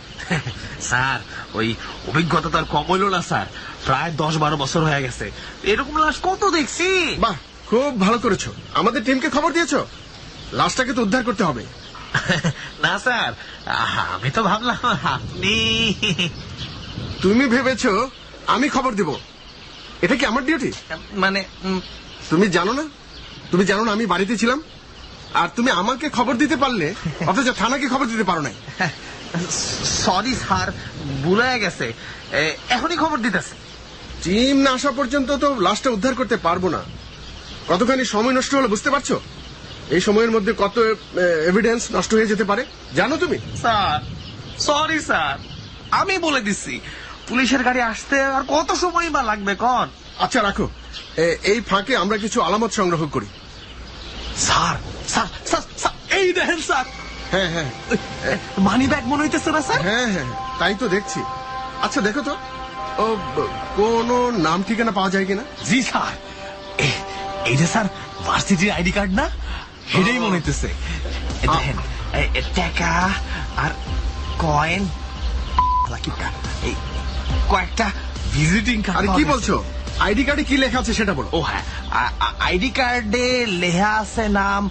স্যার ওই অভিজ্ঞতা তো আর কম হইল না স্যার, প্রায় 10-12 বছর হয়ে গেছে। এরকম লাশ কত দেখছি। বাহ, খুব ভালো করেছো। আমাদের টিমকে খবর দিয়েছো? লাশটাকে তো উদ্ধার করতে হবে। না স্যার, আমি তো ভাবলাম আপনি। তুমি ভেবেছো আমি খবর দিব? এটা কি আমার ডিউটি? মানে তুমি জানো না? তুমি জানো না আমি বাড়িতে ছিলাম? আর তুমি আমাকে খবর দিতে পারলে, অথচ থানাকে খবর দিতে পারো নাই। সরি স্যার, ভুলে গেছে, এখনই খবর দিতেছে। টিম না আসা পর্যন্ত তো লাশটা উদ্ধার করতে পারবো না। কতখানি সময় নষ্ট হলো বুঝতে পারছো? এই সময়ের মধ্যে কত এভিডেন্স নষ্ট হয়ে যেতে পারে জানো তুমি? স্যার সরি স্যার, আমি বলে দিচ্ছি, পুলিশের গাড়ি আসতে আর কত সময় বা লাগবে কোন? আচ্ছা রাখো, এই ফাঁকে আমরা কিছু আলামত সংগ্রহ করি। স্যার স্যার স্যার স্যার, এই দেখেন স্যার। হ্যাঁ হ্যাঁ, মানি ব্যাগ মনে হইতেছে না স্যার? হ্যাঁ হ্যাঁ, তাই তো দেখছি। আচ্ছা দেখো তো, ও কোনো নাম ঠিকানা পাওয়া যায় কিনা? জি স্যার, এই যে স্যার ভার্সিটির আইডি কার্ড না, সেটাই মনে হইতেছে। দেখেন টাকা আর কয়েন, এই কয়েকটা ভিজিটিং কার্ড। আরে কি বলছো? আইডি কার্ডে কি লেখা আছে সেটা বলো। ও হ্যাঁ, আইডি কার্ডে লেখা আছে নাম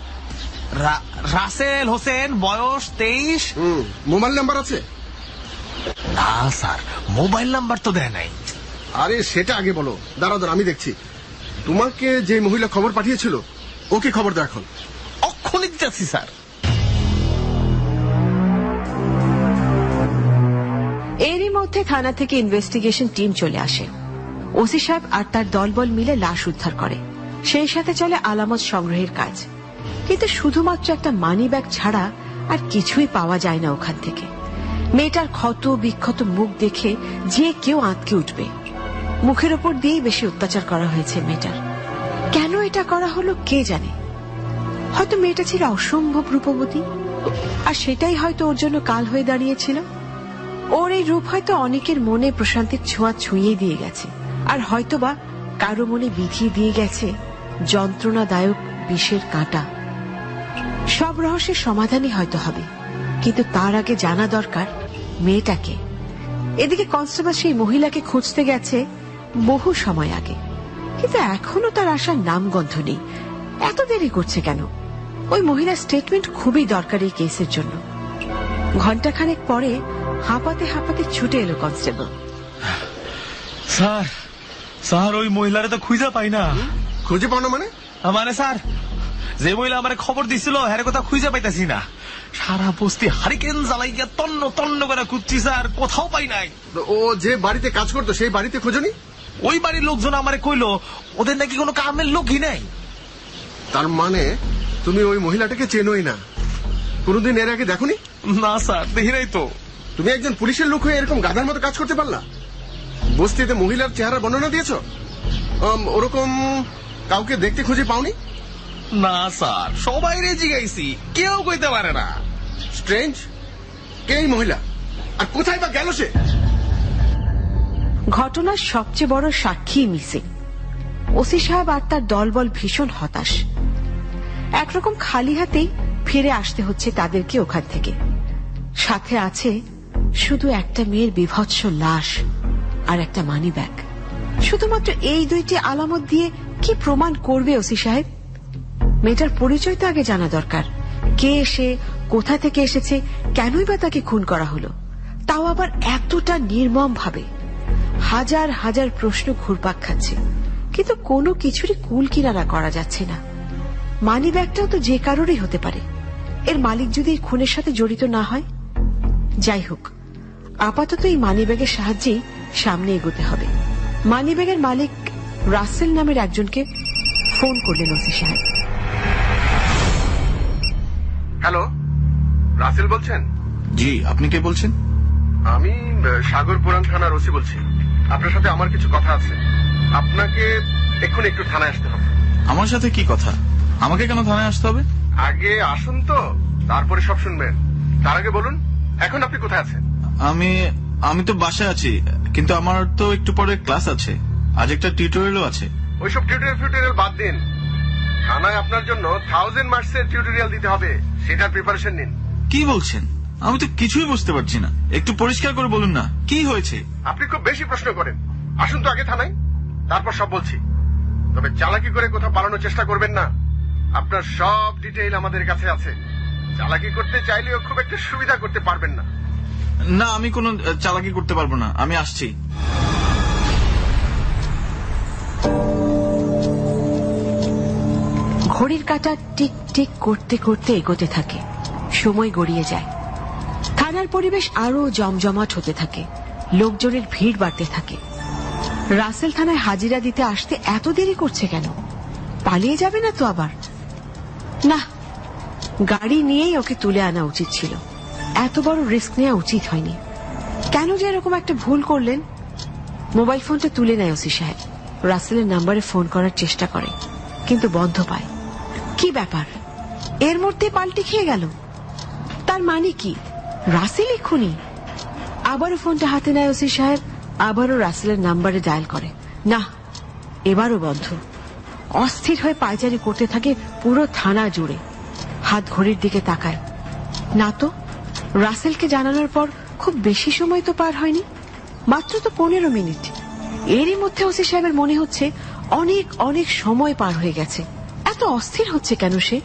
রাসেল হোসেন, বয়স 23। মোবাইল নাম্বার আছে? না স্যার, মোবাইল নাম্বার তো দেয় নাই। আরে সেটা আগে বলো। দাঁড়াও দাঁড়াও, আমি দেখছি। তোমাকে যে মহিলা খবর পাঠিয়েছিল ওকে খবর দাও এখন। অক্ষণে দিতেছি স্যার। এরই মধ্যে থানা থেকে ইনভেস্টিগেশন টিম চলে আসে। ওসি সাহেব আর তার দলবল মিলে লাশ উদ্ধার করে, সেই সাথে চলে আলামত সংগ্রহের কাজ। কিন্তু শুধুমাত্র একটা মানি ব্যাগ ছাড়া আর কিছুই পাওয়া যায় না ওখান থেকে। মেয়েটার ক্ষত বিক্ষত মুখ দেখে যে কেউ আঁতকে উঠবে। মুখের ওপর দিয়েই বেশি অত্যাচার করা হয়েছে মেয়েটার। কেন এটা করা হলো কে জানে। হয়তো মেয়েটা ছিল অসম্ভব রূপবতী, আর সেটাই হয়তো ওর জন্য কাল হয়ে দাঁড়িয়েছিল। ওর এই রূপ হয়তো অনেকের মনে প্রশান্তির ছোঁয়া ছুঁয়ে দিয়ে গেছে, আর হয়তোবা কারো মনে বিধিয়ে দিয়ে গেছে যন্ত্রণাদায়ক বিষের কাঁটা। সব রহস্যের সমাধানই হয়তো হবে, কিন্তু তার আগে জানা দরকার মেয়েটাকে। এদিকে কনস্টেবল সেই মহিলাকে খুঁজতে গেছে বহু সময় আগে, কিন্তু এখনো তার আসার নামগন্ধ নেই। এত দেরি করছে কেন? ওই মহিলার স্টেটমেন্ট খুবই দরকারি এই কেসের জন্য। ঘণ্টাখানেক পরে হাঁপাতে হাঁপাতে ছুটে এলো কনস্টেবল। স্যার স্যার, ওই মহিলারে তো খুঁজে পাই না। খুঁজে পাও না মানে? মানে স্যার, যে মহিলা আমার খবর দিছিল হ্যাঁ কথা খুঁজে পাইতাছি না। সারা বস্তি হারিকেন জ্বালাইয়া তন্ন তন্ন করে খুঁজছি স্যার, কোথাও পাই নাই। ও যে বাড়িতে কাজ করতো সেই বাড়িতে খোঁজনি? ওই বাড়ির লোকজন আমারে কইলো ওদের নাকি কোনো কামের লোকই নাই। তার মানে তুমি ওই মহিলাটাকে চেনোই না? কোনোদিন এর আগে দেখোনি? না স্যার, দেখি নাই তো। তুমি একজন পুলিশের লোক হয়ে এরকম গাধার মতো কাজ করতে পারলা? বস্তিতে মহিলার চেহারা বর্ণনা দিয়েছ, ওরকম কাউকে দেখতে খুঁজে পাওনি? না স্যার, সবাই রে জিগাইছি, কেউ কইতে পারে না। স্ট্রেঞ্জ, কে এই মহিলা আর কোথায় বা গেল সে? ঘটনার সবচেয়ে বড় সাক্ষী মিসিং। ওসি সাহেব আর তার দলবল ভীষণ হতাশ। একরকম খালি হাতেই ফিরে আসতে হচ্ছে তাদেরকে ওখান থেকে। সাথে আছে শুধু একটা মেয়ের বিভৎস লাশ আর একটা মানি ব্যাগ। শুধুমাত্র এই দুইটি আলামত দিয়ে কি প্রমাণ করবে ওসি সাহেব? মেয়েটার পরিচয় তো আগে জানা দরকার। কে সে, কোথা থেকে এসেছে, কেনই বা তাকে খুন করা হলো, তাও আবার এতটা নির্মম ভাবে। হাজার হাজার প্রশ্ন ঘুরপাক খাচ্ছে, কিন্তু কোনো কিছুরই কুল কিনারা করা যাচ্ছে না। মানি ব্যাগটাও তো যে কারোরই হতে পারে। এর মালিক যদি এই খুনের সাথে জড়িত না হয়। যাই হোক, আপাতত এই মানি ব্যাগের সাহায্যেই সামনে এগোতে হবে। মানি ব্যাগের মালিক রাসেল নামের একজনকে ফোন করলেন ওসি সাহেব। হ্যালো, রাসেল বলছেন? জি, আপনি কে বলছেন? আমি সাগরপুরান থানার ওসি বলছি। আপনার সাথে আমার কিছু কথা আছে। আপনাকে এক্ষুনি একটু থানায় আসতে হবে। আমার সাথে কি কথা? আমাকে কেন থানায় আসতে হবে? আগে আসুন তো, তারপরে সব শুনবেন। তার আগে বলুন, এখন আপনি কোথায় আছেন? আমি তো বাসায় আছি, কিন্তু আমার তো একটু পরে ক্লাস আছে। আজ একটা টিউটোরিয়ালও আছে। ওইসব টিউটোরিয়াল বাদ দিন। থানায় আপনার জন্য 1000 মার্কসের টিউটোরিয়াল দিতে হবে, সেটার প্রিপারেশন নিন। কি বলছেন? আমি তো কিছুই বুঝতে পারছি না। একটু পরিষ্কার করে বলুন না, কি হয়েছে? আপনি খুব বেশি প্রশ্ন করেন। আসুন তো আগে থানায়, তারপর সব বলছি। তবে চালাকি করে কোথাও পালানোর চেষ্টা করবেন না। আপনার সব ডিটেইল আমাদের কাছে আছে। চালাকি করতে চাইলেও খুব একটা সুবিধা করতে পারবেন না। না, আমি কোনো চালাকি করতে পারবো না। আমি আসছি। ঘড়ির কাঁটা টিক টিক করতে করতে এগোতে থাকে। সময় গড়িয়ে যায়। থানার পরিবেশ আরো জমজমাট হতে থাকে। লোকজনের ভিড় বাড়তে থাকে। রাসেল থানায় হাজিরা দিতে আসতে এত দেরি করছে কেন? পালিয়ে যাবে না তো আবার? না, গাড়ি নিয়েই ওকে তুলে আনা উচিত ছিল। এত বড় রিস্ক নেওয়া উচিত হয়নি। কেন যে এরকম একটা ভুল করলেন? মোবাইল ফোনটা তুলে নেয় ওসি সাহেব। রাসেলের নাম্বারে ফোন করার চেষ্টা করে, কিন্তু বন্ধ পায়। কি ব্যাপার? এর মধ্যে পাল্টি খেয়ে গেল। তার মানে কি রাসেলই খুনি? আবারও ফোনটা হাতে নেয় ওসি সাহেব। আবারও রাসেলের নাম্বারে ডায়াল করে। না, এবারও বন্ধ। অস্থির হয়ে পায়চারি করতে থাকে পুরো থানা জুড়ে। হাত ঘড়ির দিকে তাকায়। না তো, রাসেলকে জানানোর পর খুব বেশি সময় তো পার হয়নি, মাত্র তো 15 মিনিট। এরই মধ্যে ওসি সাহেবের মনে হচ্ছে অনেক অনেক সময় পার হয়ে গেছে। এত অস্থির হচ্ছে কেন সে?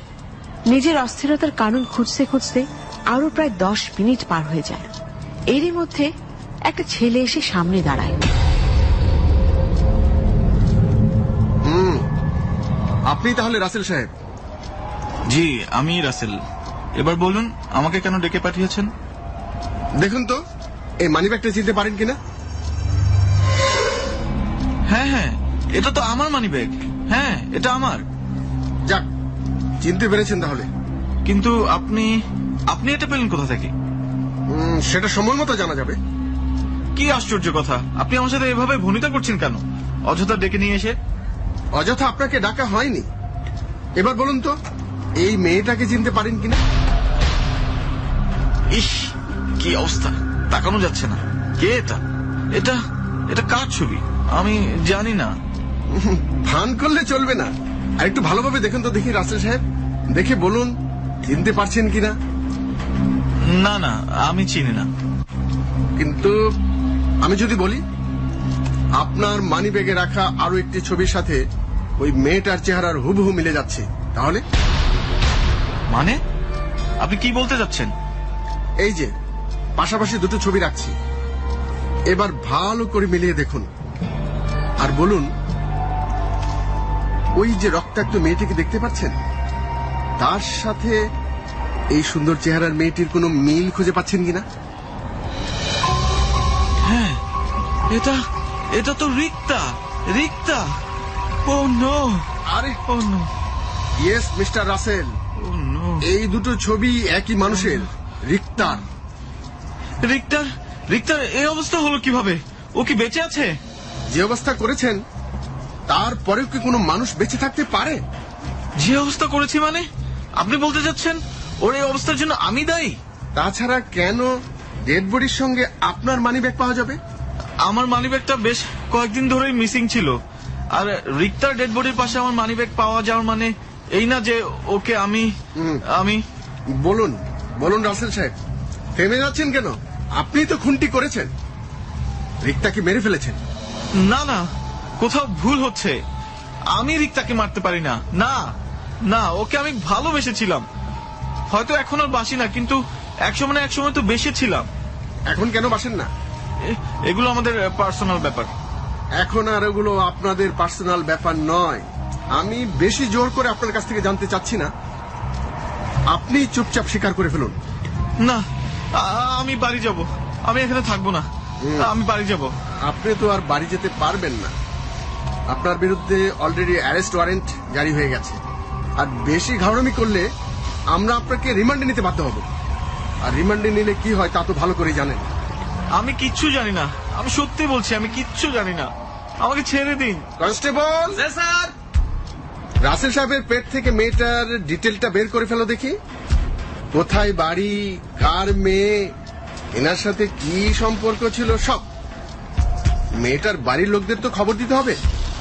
নিজের অস্থিরতার কারণ খুঁজতে খুঁজতে আরো প্রায় 10 মিনিট পার হয়ে যায়। এরই মধ্যে একটা ছেলে এসে সামনে দাঁড়ায়। আপনি তাহলে রাসেল সাহেব? জি, আমি রাসেল। এবার বলুন, আমাকে কেন ডেকে পাঠিয়েছেন? দেখুন তো, এই মানিব্যাগটা চিনতে পারেন কিনা? হ্যাঁ হ্যাঁ, এটা তো আমার মানিব্যাগ। হ্যাঁ, এটা আমার। যাক, চিনতে পেরেছেন তাহলে। কিন্তু আপনি এটা পেলেন কোথা থেকে? সেটা সময় মতো জানা যাবে। কি আশ্চর্য কথা! আপনি আমার সাথে এভাবে ভনিতা করছেন কেন? অযথা ডেকে নিয়ে এসে। অযথা আপনাকে ডাকা হয়নি। এবার বলুন তো, এই মেয়েটাকে চিনতে পারেন কিনা? ইস, কি অবস্থা! তাকানো যাচ্ছে না। কে এটা? এটা এটা কার ছবি? আমি জানি না। ভান করলে চলবে না। আর একটু ভালোভাবে দেখুন তো দেখি রাসেল সাহেব। দেখে বলুন চিনতে পারছেন কিনা। না না, আমি চিনি না। কিন্তু আমি যদি বলি আপনার মানিব্যাগে রাখা আরো একটি ছবির সাথে ওই মেয়েটার চেহারার হুবহু মিলে যাচ্ছে, তাহলে? মানে আপনি কি বলতে যাচ্ছেন? এই যে পাশাপাশি দুটো ছবি রাখছি, এবার ভালো করে মিলিয়ে দেখুন আর বলুন, ওই যে রক্তাক্ত মেয়েটিকে দেখতে পাচ্ছেন, তার সাথে এই সুন্দর চেহারার মেয়েটির কোনো মিল খুঁজে পাচ্ছেন কিনা? হ্যাঁ, এটা তো রিক্তা। রিক্তা! ও নো! আরে ও নো! ইয়েস মিস্টার রাসেল, ও নো! এই দুটো ছবি একই মানুষের, রিক্তার। রিক্তার এই অবস্থা হলো কিভাবে? ও কি বেঁচে আছে? যে অবস্থা করেছেন তারপরেও কি কোনো মানুষ বেঁচে থাকতে পারে? যে অবস্থা করেছি মানে আপনি বলতে চাচ্ছেন ওর এই অবস্থার জন্য আমি দায়ী? তাছাড়া কেন ডেড বডির সঙ্গে আপনার মানিব্যাগ পাওয়া যাবে? আমার মানিব্যাগটা বেশ কয়েকদিন ধরেই মিসিং ছিল, আর রিক্তার ডেড বডির পাশে আমার মানিব্যাগ পাওয়া যাওয়ার মানে এই না যে ওকে আমি বলুন বলুন রাসেল সাহেব, থেমে যাচ্ছেন কেন? আপনি তো খুনটি করেছেন, রিক্তাকে মেরে ফেলেছেন। না না, কোথাও ভুল হচ্ছে। আমি রিক্তাকে মারতে পারি না। না না, ওকে আমি ভালোবেসেছিলাম। হয়তো এখন আর বাসি না, কিন্তু একসময় না একসময় তো বেসেছিলাম। এখন কেন বাসেন না? এগুলো আমাদের পার্সোনাল ব্যাপার। এখন আর ওগুলো আপনাদের পার্সোনাল ব্যাপার নয়। আমি বেশি জোর করে আপনার কাছ থেকে জানতে চাচ্ছি না, আপনি চুপচাপ স্বীকার করে ফেলুন। না, আমি বাড়ি যাব। আমি এখানে থাকবো না, আমি বাড়ি যাব। আপনি তো আর বাড়ি যেতে পারবেন না, আপনার বিরুদ্ধে অলরেডি অ্যারেস্ট ওয়ারেন্ট জারি হয়ে গেছে। আর বেশি ঘাওড়ামি করলে আমরা আপনাকে রিমান্ডে নিতে বাধ্য হব। আর রিমান্ডে নিলে কি হয় তা তো ভালো করেই জানেন। আমি কিচ্ছু জানি না, আমি সত্যি বলছি, আমি কিচ্ছু জানি না। আমাকে ছেড়ে দিন। কনস্টেবল স্যার, রাসেল সাহেবের পেট থেকে মেয়েটার ডিটেলটা বের করে ফেলো দেখি। কোথায় বাড়ি, কার মেয়ে, এনার সাথে কি সম্পর্ক ছিল, সব। মেয়েটার বাড়ির লোকদের তো খবর দিতে হবে,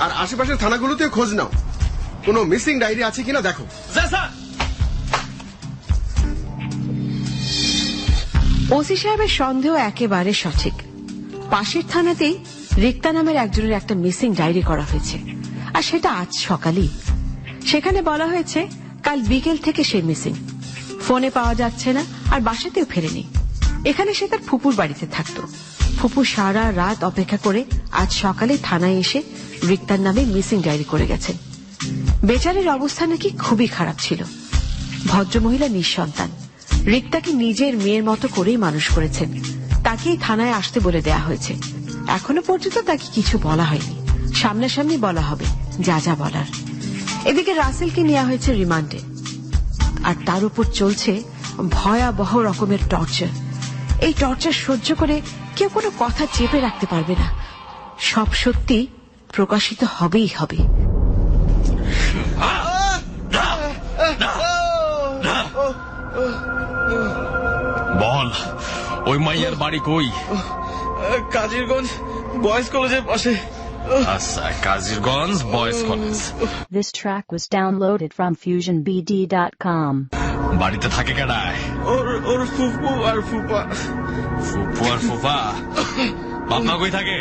আর আশেপাশের থানাগুলোতে খোঁজ নাও, কোনো মিসিং ডায়েরি আছে কিনা দেখো। ওসি সাহেবের সন্দেহ একেবারে সঠিক। পাশের থানাতেই রিক্তা নামের একজনের একটা মিসিং ডায়েরি করা হয়েছে, আর সেটা আজ সকালেই। সেখানে বলা হয়েছে কাল বিকেল থেকে সে মিসিং, ফোনে পাওয়া যাচ্ছে না, আর বাসাতেও ফেরেনি। এখানে সে তার ফুপুর বাড়িতে থাকত। ফুপু সারা রাত অপেক্ষা করে আজ সকালে থানায় এসে রিক্তার নামে মিসিং ডায়েরি করে গেছেন। বেচারের অবস্থা নাকি খুবই খারাপ ছিল। ভদ্রমহিলা নিঃসন্তান, রিক্তাকে নিজের মেয়ের মতো করেই মানুষ করেছেন। তাকেই থানায় আসতে বলে দেয়া হয়েছে। এখনো পর্যন্ত তাকে কিছু বলা হয়নি, সামনাসামনি বলা হবে যা যা বলার। এদিকে রাসেলকে নেওয়া হয়েছে রিমান্ডে, আর তার উপর চলছে ভয়াবহ রকমের টর্চার। এই টর্চার সহ্য করে কেউ কোনো কথা চেপে রাখতে পারবে না। সব সত্যি প্রকাশিত হবেই হবে। বল, ওই মাইয়ার বাড়ি কই? কাজিরগঞ্জ বয়েজ কলেজের পাশে। আচ্ছা, Kazirganj boys college. This track was downloaded from FusionBD.com. বাড়িতে থাকে কেডায়? ওর ফুপু আর ফুপা। ফুপু আর ফুপা? বাপ মা কই থাকে?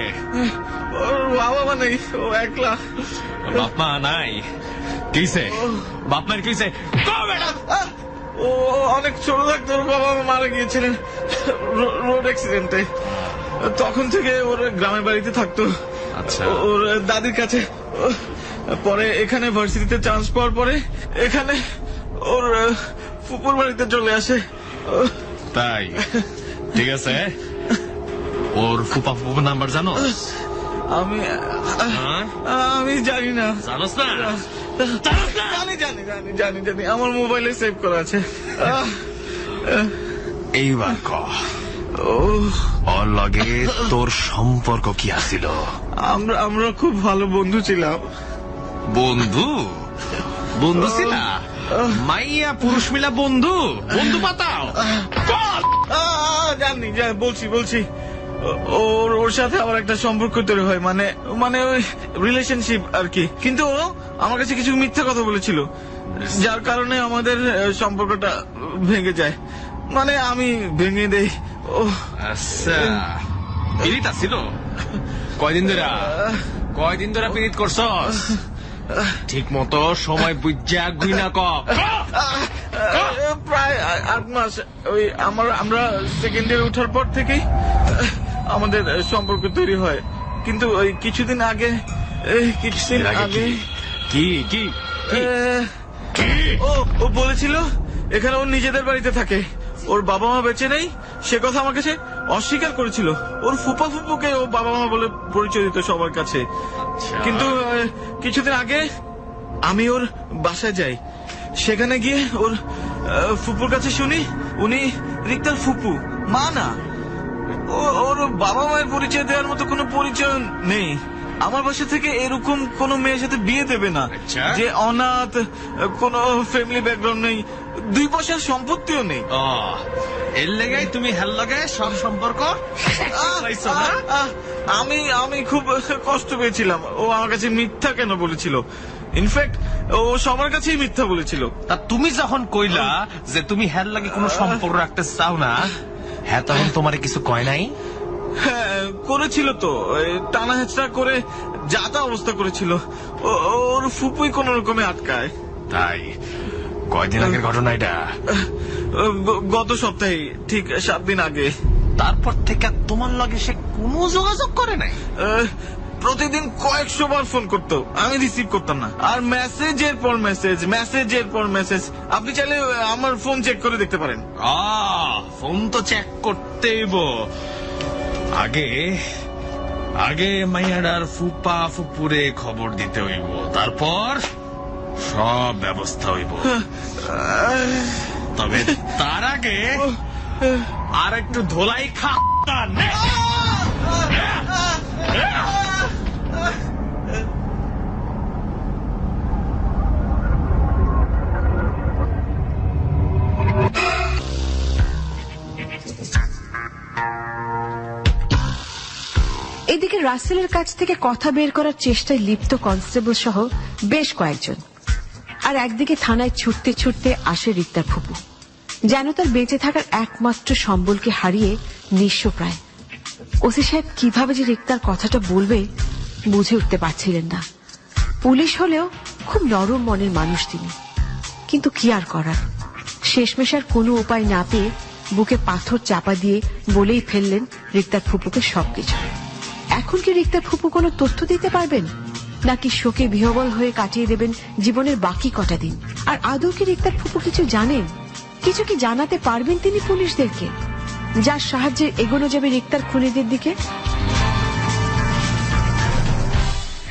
ওর বাবা মা নেই, ও একলা। বাপ মা নাই? কিসে বাপ মার কিসে? ও অনেক ছোট থাকতে ওর বাবা মা মারা গিয়েছিলেন রোড অ্যাক্সিডেন্টে। তখন থেকে ওর গ্রামের বাড়িতে থাকতো। আচ্ছা, ওর দাদির কাছে। পরে এখানে ভার্সিটিতে চান্স পাওয়ার পরে এখানে ওর ফুপুর বাড়িতে চলে আসে। তাই? ঠিক আছে, ওর ফুপা ফুপুর নাম্বার জানো? আমি জানি না। জানোস না? জানি জানি জানি জানি জানি, আমার মোবাইলে সেভ করা আছে। এইবার ক, ওর লগে তোর সম্পর্ক কি আছিল? আমরা খুব ভালো বন্ধু ছিলাম। বন্ধু? বন্ধু ছিলা? মাইয়া পুরুষ মিলা বন্ধু? বন্ধু পাতাও? জানি বলছি ওর সাথে আমার একটা সম্পর্ক তৈরি হয়, মানে ওই রিলেশনশিপ আর কি। কিন্তু ও আমার কাছে কিছু মিথ্যা কথা বলেছিল, যার কারণে আমাদের সম্পর্কটা ভেঙে যায়। মানে আমি ভেঙে দেই। ও আচ্ছা, পিরিত আছিল? কয়দিন ধরে পিরিত করছস? ঠিক মতো সময় বুঝা গুইনা ক। প্রায় 8 মাস। ওই আমরা সেকেন্ড ইয়ারে ওঠার পর থেকেই আমাদের সম্পর্ক তৈরি হয়। কিন্তু ওই কিছুদিন আগে কি ও বলেছিল এখানে ওর নিজেদের বাড়িতে থাকে, ওর বাবা মা বেঁচে নেই, সে কথা আমার কাছে অস্বীকার করেছিল। ওর ফুপা ফুপুকে ও বাবা মা বলে পরিচয় দিত সবার কাছে। কিন্তু কিছুদিন আগে আমি ওর বাসায় যাই, সেখানে গিয়ে ওর ফুপুর কাছে শুনি উনি রিক্তার ফুপু, মা না। ওর বাবা মায়ের পরিচয় দেওয়ার মতো কোনো পরিচয় নেই। আমার বাসা থেকে এরকম কোন মেয়ের সাথে বিয়ে দেবে না আচ্ছা। যে অনাথ, কোন ফ্যামিলি ব্যাকগ্রাউন্ড নেই, 2 পয়সার সম্পত্তিও নেই। ও এর লেগাই তুমি হেল লগে সব সম্পর্ক পাইছো না? আমি খুব কষ্ট পেয়েছিলাম। ও আমার কাছে মিথ্যা কেন বলেছিল? ইনফ্যাক্ট ও সবার কাছেই মিথ্যা বলেছিল। তা তুমি যখন কইলা যে তুমি হেল লাগে কোনো সম্পর্ক রাখতে চাও না, হ্যাঁ তখন তোমারে কিছু কয় নাই? হ্যাঁ করেছিল তো, টানা হেঁচড়া করে যা তা অবস্থা করেছিল। ওর ফুপুই কোন রকমে আটকায়। তাই কয়দিন আগের ঘটনা এটা? গত সপ্তাহে, ঠিক 7 দিন আগে। তারপর থেকে তোমার লগে সে কোনো যোগাযোগ করে নাই? প্রতিদিন কয়েকশো বার ফোন করতো, আমি রিসিভ করতাম না। আর মেসেজের পর মেসেজ। আপনি চাইলে আমার ফোন চেক করে দেখতে পারেন। ফোন তো চেক করতেইব। আগে মাইয়াডার ফুপা ফুপুরে খবর দিতে হইব, তারপর সব ব্যবস্থা হইব। তবে তার আগে আর একটু ধোলাই খা। এদিকে রাসেলের কাছ থেকে কথা বের করার চেষ্টায় লিপ্ত কনস্টেবল সহ বেশ কয়েকজন। আর একদিকে থানায় ছুটতে ছুটতে আসে রিক্তার ফুপু, যেন তার বেঁচে থাকার একমাত্র সম্বলকে হারিয়ে নিঃস্ব প্রায়। ওসি সাহেব কিভাবে যে রিক্তার কথাটা বলবে বুঝে উঠতে পারছিলেন না। পুলিশ হলেও খুব নরম মনের মানুষ তিনি, কিন্তু কি আর করার। শেষমেশ আর কোনো উপায় না পেয়ে বুকে পাথর চাপা দিয়ে বলেই ফেললেন রিক্তার ফুপুকে সবকিছু। এখন কি রিক্তার ফুপু কোনো তথ্য দিতে পারবেন, নাকি শোকে বিহ্বল হয়ে কাটিয়ে দেবেন জীবনের বাকি কটা দিন? আর আদৌ কি রিক্তার ফুপু কিছু জানেন? কিছু কি জানাতে পারবেন তিনি পুলিশদেরকে, যার সাহায্যে এগোনো যাবে রিক্তার খুনিদের দিকে?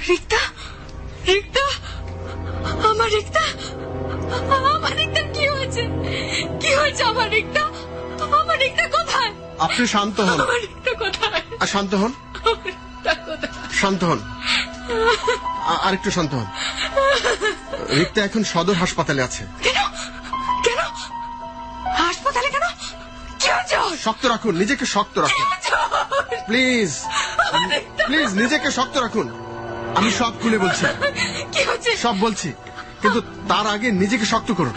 রিক্তা, আমার রিক্তা কি হয়েছে? আমার রিক্তা কোথায়? আপনি শান্ত হন। আমার রিক্তা কোথায়? শান্ত হন। আর একটু শান্ত হন। রিক্তা এখন সদর হাসপাতালে আছে। কেন হাসপাতালে? কেন? কি হয়েছে? শক্ত রাখুন, নিজেকে শক্ত রাখুন। প্লিজ নিজেকে শক্ত রাখুন। আমি সব খুলে বলছি। কি হয়েছে? সব বলছি, কিন্তু তার আগে নিজেকে শক্ত করুন।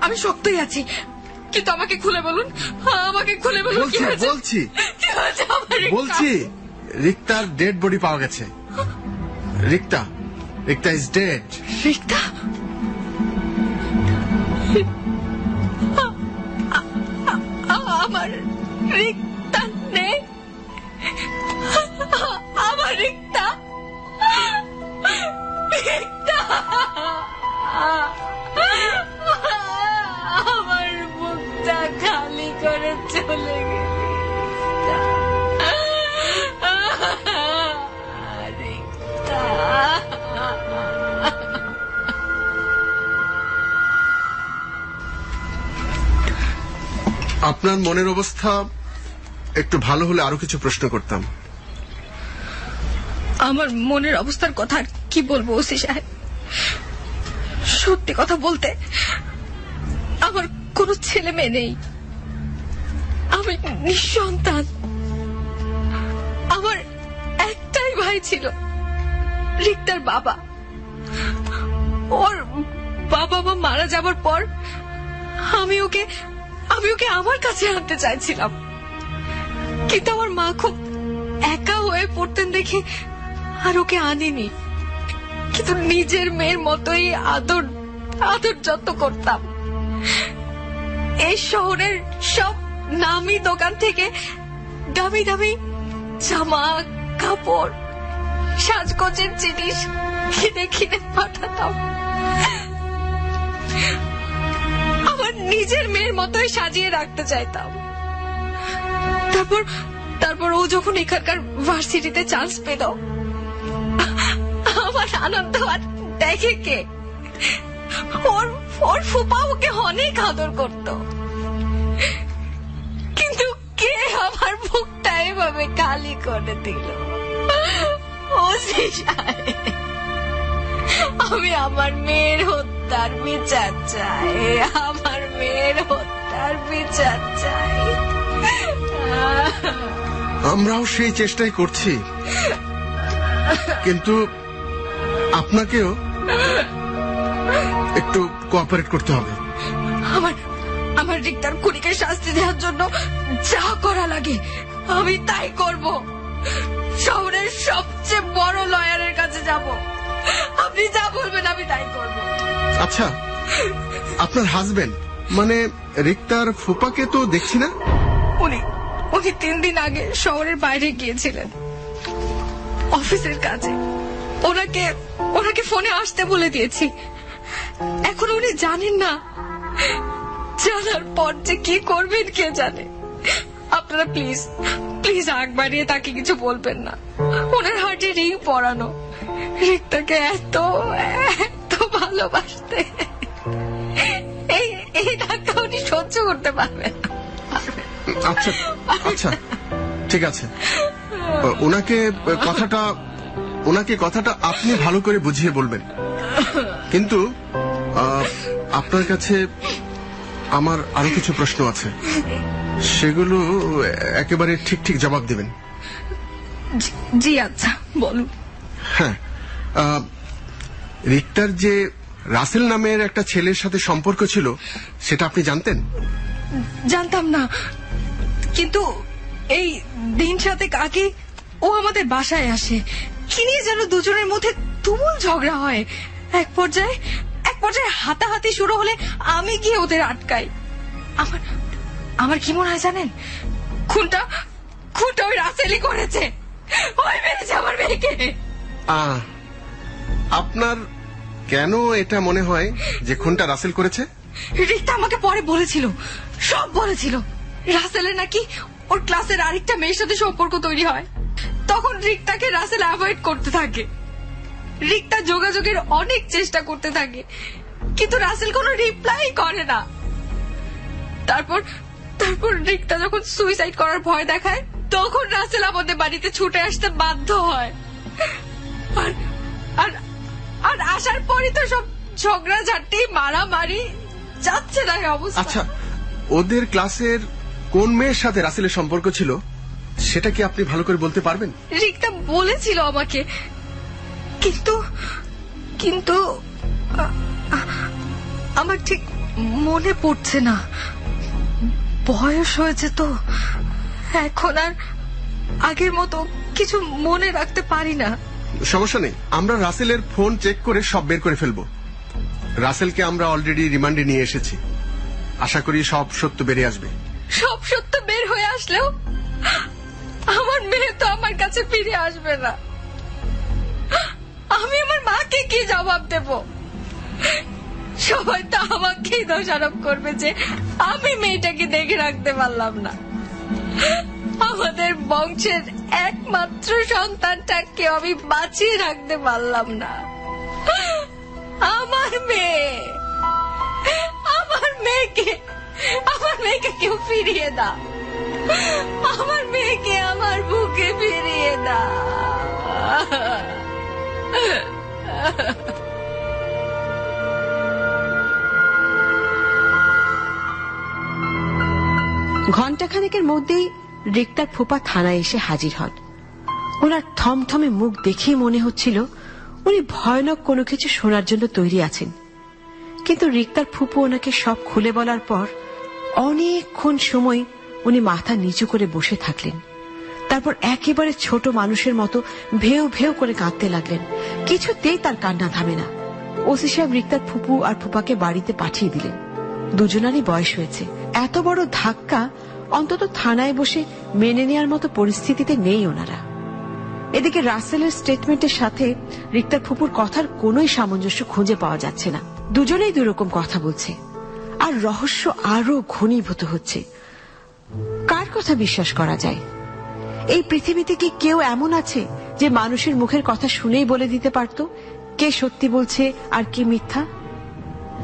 আমি শক্তই আছি, কিন্তু আমাকে খুলে বলুন। বলছি রিক্তার ডেড বডি পাওয়া গেছে। Rikta is dead. রিক্তা? আমার রিক্তা নেই? আমার রিক্তা আমার মুখটা খালি করে চলে গেল। আপনার মনের অবস্থা একটু ভালো হলে আরো কিছু প্রশ্ন করতাম। আমার মনের অবস্থার কথা আর কি বলবো ওসি সাহেব। সত্যি কথা বলতে আমার কোনো ছেলে মেয়ে নেই। আমি নিঃসন্তান। আমার একটাই ভাই ছিল, রিক্তার বাবা। ওর বাবা মা মারা যাবার পর আমি ওকে আমার কাছে আনতে চাইছিলাম, কিন্তু আমার মা খুব একা হয়ে পড়তেন দেখে আর ওকে আনিনি। কিন্তু নিজের মেয়ের মতোই আদর যত্ন করতাম। এই শহরের সব নামি দোকান থেকে দামি দামি জামা কাপড় সাজগোজের জিনিস কিনে পাঠাতাম। আমার নিজের মেয়ের মতোই সাজিয়ে রাখতে চাইতাম। তারপর ও যখন এখানকার ভার্সিটিতে চান্স পেল, আমার আনন্দ আর দেখে কে? ওর ফুপা ওকে অনেক আদর করত, কিন্তু কে আমার বুকটা এভাবে খালি করে দিল? ওসি সাহেব, আমি আমার মেয়ের হত্যার বিচার চাই, আমার মেয়ের হত্যার বিচার চাই। আমরাও সেই চেষ্টাই করছি, কিন্তু আপনাকেও একটু কোঅপারেট করতে হবে। আমার রিক্তার খুনিকে শাস্তি দেওয়ার জন্য যা করা লাগে আমি তাই করব। শহরের সবচেয়ে বড় লয়ারের কাছে যাব, আপনি যা বলবেন আমি তাই করব। আচ্ছা, আপনার হাজবেন্ড মানে রিক্তার ফুপাকে তো দেখছি না। উনি 3 দিন আগে শহরের বাইরে গিয়েছিলেন অফিসের কাজে। ওনাকে ফোনে আসতে বলে দিয়েছি। এখন উনি জানেন না, জানার পর যে কি করবেন কে জানে। আপনারা প্লিজ আগ বাড়িয়ে তাকে কিছু বলবেন না। ওনার হার্টে রিং পরানো, রিক্তাকে এত ভালোবাসতে, এই ধাক্কা উনি সহ্য করতে পারবেন না। আচ্ছা আচ্ছা, ঠিক আছে, ওনাকে কথাটা আপনি ভালো করে বুঝিয়ে বলবেন। কিন্তু আপনার কাছে আমার আরো কিছু প্রশ্ন আছে, সেগুলো একেবারে ঠিক জবাব দেবেন। জি আচ্ছা, বলুন। হ্যাঁ, রিক্তার যে রাসেল নামের একটা ছেলের সাথে সম্পর্ক ছিল সেটা আপনি জানতেন? জানতাম না, কিন্তু এই দিন সাথে আগে ও আমাদের বাসায় আসে। কি নিয়ে যেন দুজনের মধ্যে তুমুল ঝগড়া হয়। এক পর্যায়ে হাতাহাতি শুরু হলে আমি গিয়ে ওদের আটকাই। আমার কি মনে হয় জানেন, খুনটা ওই রাসেলই করেছে। ওই মেরেছে আমার মেয়েকে। আপনার কেন এটা মনে হয় যে খুনটা রাসেল করেছে? রিক্তা আমাকে পরে বলেছিল, সব বলেছিল। রাসেলের নাকি ওর ক্লাসের আরেকটা মেয়ের সাথে সম্পর্ক তৈরি হয়। তখন রিক্তাকে রাসেল অ্যাভয়েড করতে থাকে। রিক্তা যোগাযোগের অনেক চেষ্টা করতে থাকে, কিন্তু রাসেল কোনো রিপ্লাই করে না। তারপর রিক্তা যখন সুইসাইড করার ভয় দেখায়, তখন রাসেল আমাদের বাড়িতে ছুটে আসতে বাধ্য হয়। আর আসার পরই তো সব ঝগড়া ঝাঁটি মারামারি যাচ্ছে না অবস্থা। আচ্ছা, ওদের ক্লাসের কোন মেয়ের সাথে রাসেলের সম্পর্ক ছিল সেটা কি আপনি ভালো করে বলতে পারবেন? রিক্তা বলেছিল আমাকে, কিন্তু আমার ঠিক মনে পড়ছে না। বয়স হয়েছে তো, এখন আর আগের মতো কিছু মনে রাখতে পারি না। সমস্যা নেই, আমরা রাসেলের ফোন চেক করে সব বের করে ফেলবো। রাসেলকে আমরা অলরেডি রিমান্ডে নিয়ে এসেছি, আশা করি সব সত্য বেরিয়ে আসবে। সব সত্য বের হয়ে আসলেও আমার মেয়ে তো আমার কাছে ফিরে আসবে না। আমি আমার মাকে কি জবাব দেব? সবাই তো আমাকেই দোষারোপ করবে যে আমি মেয়েটাকে দেখে রাখতে পারলাম না। আমাদের বংশের একমাত্র সন্তানটাকে আমি বাঁচিয়ে রাখতে পারলাম না। আমার মেয়েকে কেউ ফিরিয়ে দাও, আমার মেয়েকে আমার বুকে ফিরিয়ে দাও। ঘণ্টাখানেকের মধ্যেই রিক্তার ফুপা থানায় এসে হাজির হন। ওনার থমথমে মুখ দেখেই মনে হচ্ছিল উনি ভয়ানক কোনো কিছু শোনার জন্য তৈরি আছেন। কিন্তু রিক্তার ফুপু ওনাকে সব খুলে বলার পর অনেকক্ষণ সময় উনি মাথা নিচু করে বসে থাকলেন। তারপর একেবারে ছোট মানুষের মতো ভেউ ভেউ করে কাঁদতে লাগলেন। কিছুতেই তার কান্না থামে না। ওসি সাহেব রিক্তার ফুপু আর ফুপাকে বাড়িতে পাঠিয়ে দিলেন। দুজনারই বয়স হয়েছে, এত বড় ধাক্কা অন্তত থানায় বসে মেনে নেওয়ার মতো পরিস্থিতিতে নেই ওনারা। এদিকে রাসেলের স্টেটমেন্টের সাথে রিক্তার ফুপুর কথার কোনোই সামঞ্জস্য খুঁজে পাওয়া যাচ্ছে না। দুজনেই দুরকম কথা বলছে, আর রহস্য আরো ঘনীভূত হচ্ছে। কার কথা বিশ্বাস করা যায়? এই পৃথিবীতে কি কেউ এমন আছে যে মানুষের মুখের কথা শুনেই বলে দিতে পারত কে সত্যি বলছে আর কে মিথ্যা?